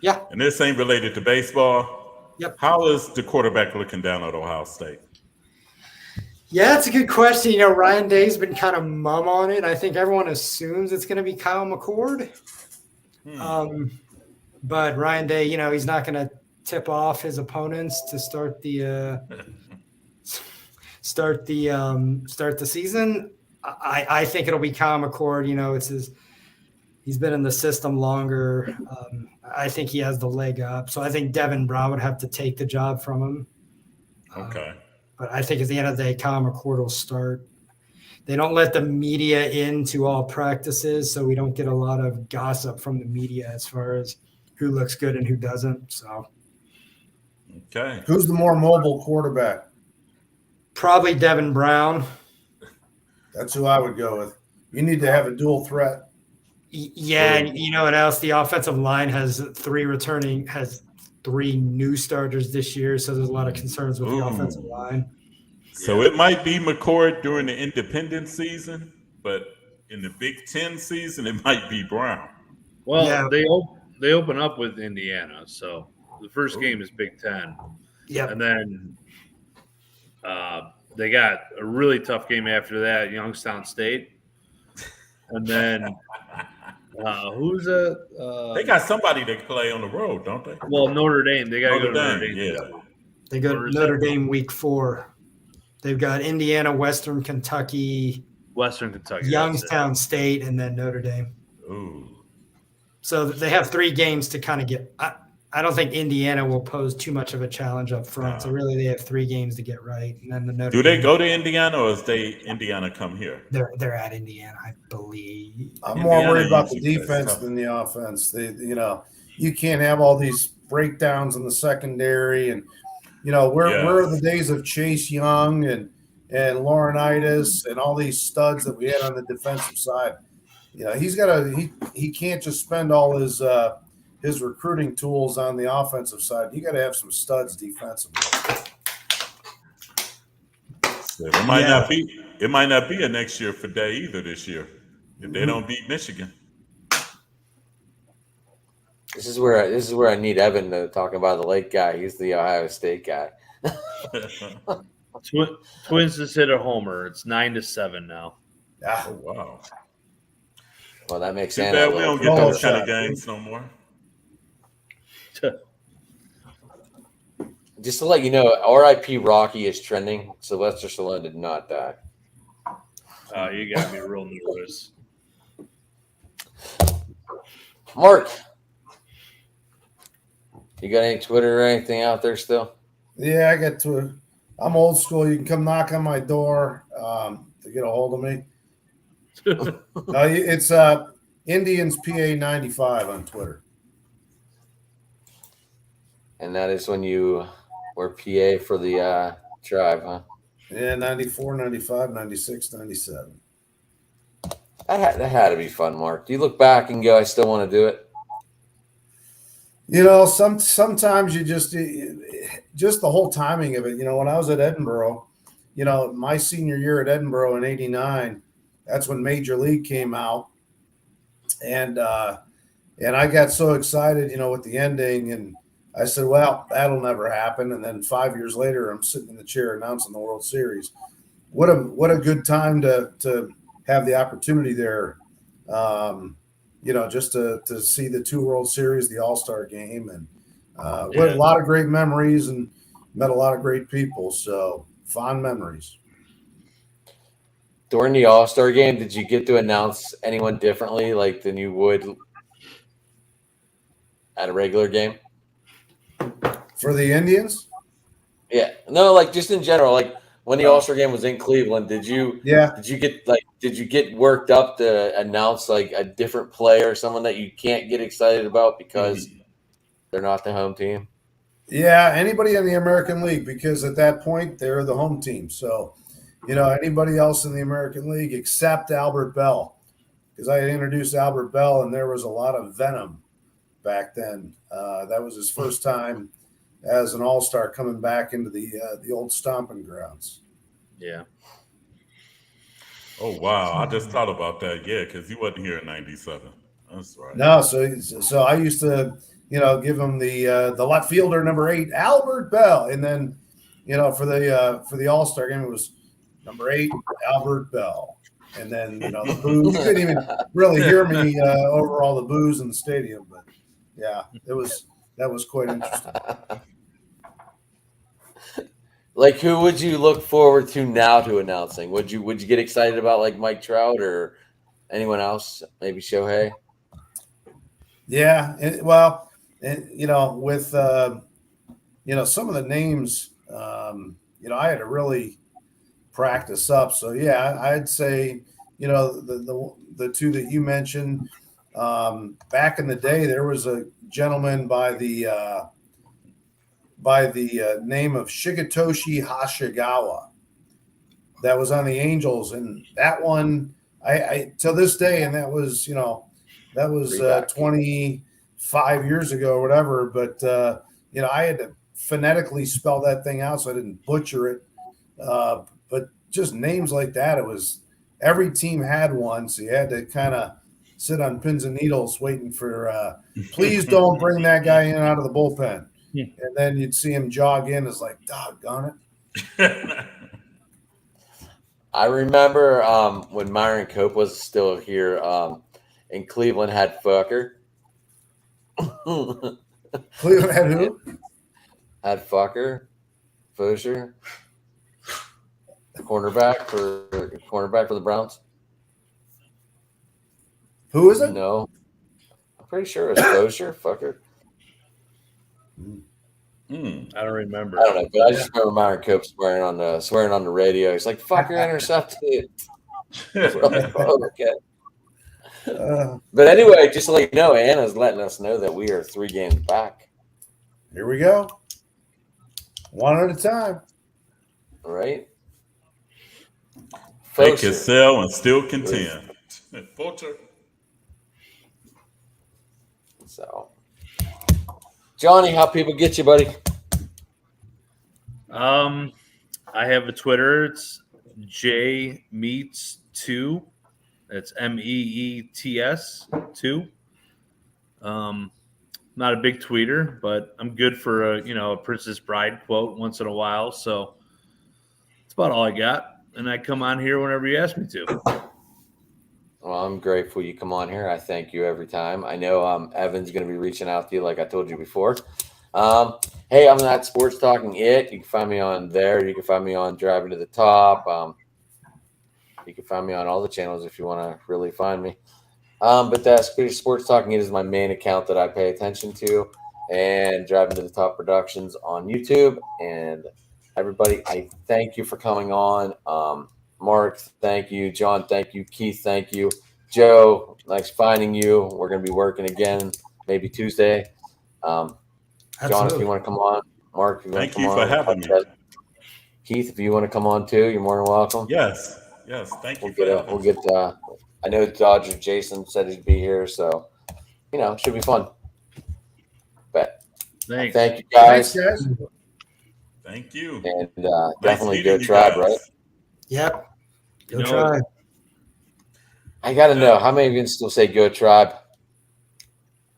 Yeah. And this ain't related to baseball. Yep. How is the quarterback looking down at Ohio State? Yeah, that's a good question. Ryan Day's been kind of mum on it. I think everyone assumes it's going to be Kyle McCord. But Ryan Day, he's not going to tip off his opponents to start the season. I think it'll be Kyle McCord. He's been in the system longer. I think he has the leg up. So I think Devin Brown would have to take the job from him. Okay. But I think at the end of the day, Kyle McCord will start. They don't let the media into all practices, so we don't get a lot of gossip from the media as far as who looks good and who doesn't. So Okay. Who's the more mobile quarterback? probably Devin Brown. That's who I would go with. You need to have a dual threat. Yeah, and you know what else? The offensive line has three new starters this year, so there's a lot of concerns with the offensive line. So it might be McCord during the independent season, but in the Big Ten season, it might be Brown. Well, Yeah. they open up with Indiana, so the first game is Big Ten, Yeah, and then they got a really tough game after that, Youngstown State, and then who's They got somebody to play on the road, don't they? well, Notre Dame. They got to go to Notre Notre Dame, Dame. yeah. they go Or is Notre that- Dame week 4. They've got Indiana, Western Kentucky, Western Kentucky. that's it. Youngstown State, and then Notre Dame. Ooh. So they have 3 games to kind of get. I don't think Indiana will pose too much of a challenge up front. So really, they have 3 games to get right, and then the Notre Do they Dame, go to Indiana, or is Indiana come here? They're at Indiana, I believe. I'm more Indiana worried about the usually plays defense tough. than the offense. You can't have all these breakdowns in the secondary, and where are the days of Chase Young and Laurinaitis and all these studs that we had on the defensive side? He can't just spend all his recruiting tools on the offensive side. You got to have some studs defensively. So it might not be a next year for Day either this year if they don't beat Michigan. This is where I need Evan to talk about the Lake guy. He's the Ohio State guy. Twins just hit a homer. It's 9-7 now. Ah, Oh, wow. Well, that makes Too Anna bad a we little don't get those shot. kind of games no more. Just to let you know, R.I.P. Rocky is trending. Sylvester Stallone did not die. You got me real nervous. Mark, you got any Twitter or anything out there still? yeah, I got to. I'm old school. You can come knock on my door to get a hold of me. It's Indians PA 95 on Twitter. And that is when you were PA for the tribe, huh? Yeah, 94, 95, 96, 97. That had to be fun, Mark. Do you look back and go, I still want to do it? Sometimes you just the whole timing of it. When I was at Edinburgh, my senior year at Edinburgh in '89, that's when Major League came out, and I got so excited, with the ending, and I said, well, that'll never happen. And then 5 years later, I'm sitting in the chair announcing the World Series. What a good time to have the opportunity there. Just to see the 2 World Series, the All-Star game, and we had a lot of great memories and met a lot of great people. So fond memories. During the All-Star game, did you get to announce anyone differently than you would at a regular game? For the Indians? Yeah. No, just in general, when the All-Star game was in Cleveland, did you get worked up to announce a different player, someone that you can't get excited about because they're not the home team? Yeah, anybody in the American League, because at that point they're the home team. So, anybody else in the American League except Albert Bell, because I had introduced Albert Bell and there was a lot of venom back then. That was his first time as an All-Star coming back into the old stomping grounds. Yeah. Oh, wow. I just thought about that. Yeah, because he wasn't here in 97. That's right. No, so I used to, give him the left fielder number 8, Albert Bell, and then, for the All-Star game it was number 8, Albert Bell, and then the boos. You couldn't even really hear me over all the boos in the stadium, but yeah, that was quite interesting. Who would you look forward to now to announcing? Would you get excited about Mike Trout or anyone else? Maybe Shohei? Yeah, and with some of the names, I had to really practice up. So yeah, I'd say the two that you mentioned. Back in the day, there was a gentleman by the name of Shigetoshi Hashigawa that was on the Angels, and that one I till this day, and that was 25 years ago or whatever. But I had to phonetically spell that thing out so I didn't butcher it. But just names like that, it was every team had one, so you had to kind of sit on pins and needles waiting for please don't bring that guy in out of the bullpen. And then you'd see him jog in. It's like, doggone it. I remember when Myron Cope was still here in Cleveland, had Fucker. Cleveland had who? Had Fucker, Fosher, cornerback for the Browns. Who is it? No, I'm pretty sure it's Fosher, Fucker. I don't remember. I don't know, but I just remember Myron Cope swearing on the radio. He's like, "Fucker intercepted." Okay. But anyway, just to let you know, Anna's letting us know that we are 3 games back. Here we go. One at a time. All right. They can sell and still contend. Fulcher. So, Johnny, how people get you, buddy? I have a Twitter. It's jmeets2. That's MEETS 2. Not a big tweeter, but I'm good for a Princess Bride quote once in a while. So that's about all I got. And I come on here whenever you ask me to. Well, I'm grateful you come on here. I thank you every time. I know Evan's going to be reaching out to you like I told you before. Hey, I'm not Sports Talking It. You can find me on there. You can find me on Driving to the Top. You can find me on all the channels if you want to really find me. But that's Sports Talking It is my main account that I pay attention to, and Driving to the Top Productions on YouTube. And everybody, I thank you for coming on. Mark, thank you. John, thank you. Keith, thank you. Joe, nice finding you. We're going to be working again, maybe Tuesday. John, if you want to come on. Mark, if you want to come on. Thank you for having me. Keith, if you want to come on too, you're more than welcome. Yes. Thank you. We'll get. I know Dodger Jason said he'd be here, so it should be fun. But Thanks. Thank you guys. Thanks, guys. Thank you. And Nice definitely go meeting you Tribe, guys. right? Yep. Go You know, Tribe. I got to know how many of you still say go Tribe.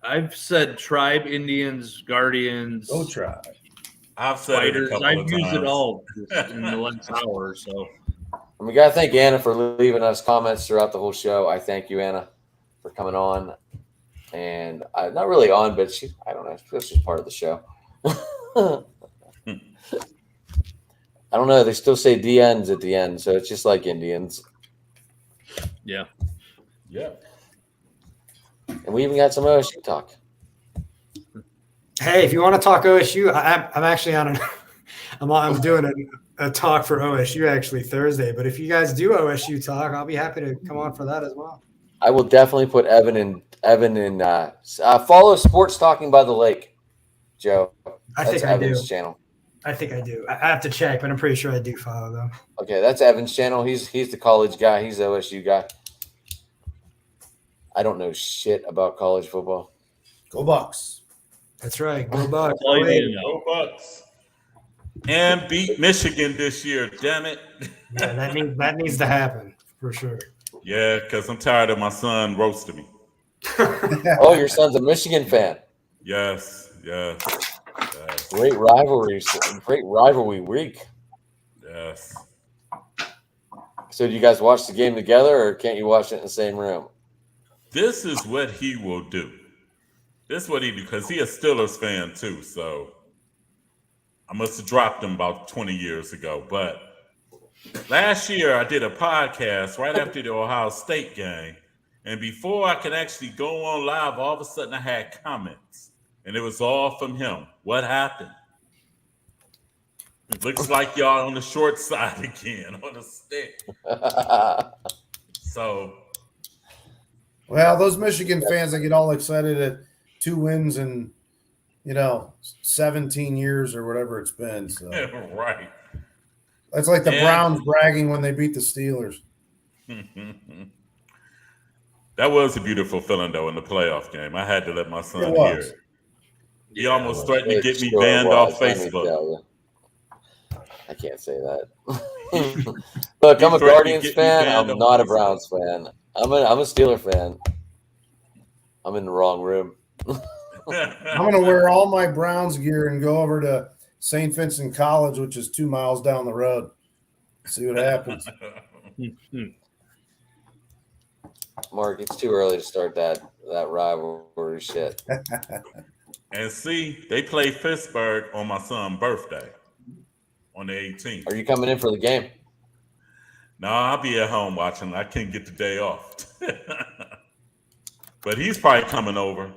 I've said Tribe, Indians, Guardians, Go Tribe. I've said it a Fighters. couple I've of used times. it all in the last hour. So And we got to thank Anna for leaving us comments throughout the whole show. I thank you, Anna, for coming on. And not really on, but I don't know. She's part of the show. I don't know. They still say DNs at the end, so it's just like Indians. yeah. And we even got some OSU talk. Hey, if you want to talk OSU, I'm actually on I'm doing a talk for OSU actually Thursday. But if you guys do OSU talk, I'll be happy to come on for that as well. I will definitely put Evan in. Follow Sports Talking by the Lake, Joe. I think I Evan's do. channel. I think I do. I have to check, but I'm pretty sure I do follow them. Okay, that's Evan's channel. He's the college guy. He's the OSU guy. I don't know shit about college football. Go Bucks. That's right. Go Bucks. That's all you need to know. Go Bucks. And beat Michigan this year, damn it. Yeah, that needs to happen for sure. Yeah, because I'm tired of my son roasting me. Oh, your son's a Michigan fan. Yes. Great rivalry week. Yes. So do you guys watch the game together, or can't you watch it in the same room? This is what he will do. This is what he do, because he a Steelers fan too. So I must have dropped him about 20 years ago. But last year I did a podcast right after the Ohio State game, And before I could actually go on live, all of a sudden I had comments, and it was all from him. What happened? It looks like y'all on the short side again on the stick. So, Well, those Michigan fans, they get all excited at 2 wins in, 17 years or whatever it's been. So right. that's like the And- Browns bragging when they beat the Steelers. That was a beautiful feeling, though, in the playoff game. I had to let my son It hear was. it. He almost threatened to It get me sure banned was, off let me Facebook. tell you. I can't say that. Look, I'm a threatened to Guardians get me fan. banned I'm off not a Facebook. Browns fan. I'm a Steeler fan. I'm in the wrong room. I'm going to wear all my Browns gear and go over to St. Vincent College, which is 2 miles down the road. See what happens. Mark, it's too early to start that rivalry shit. And see, they play Pittsburgh on my son's birthday on the 18th. Are you coming in for the game? No, I'll be at home watching. I can't get the day off. But he's probably coming over.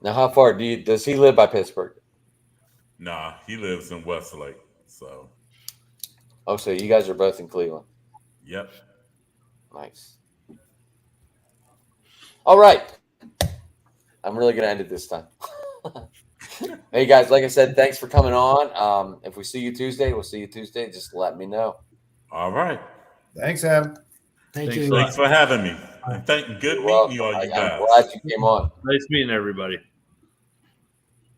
Now, how far does he live by Pittsburgh? Nah, he lives in Westlake. So, Oh, so you guys are both in Cleveland. yep. Nice. All right. I'm really going to end it this time. Hey, guys, like I said, thanks for coming on. If we see you Tuesday, we'll see you Tuesday. Just let me know. All right. Thanks, Adam. Thank Thanks you. a lot. Thanks for having me. And good You're meeting you all, welcome. you I'm guys. glad you came on. Nice meeting everybody.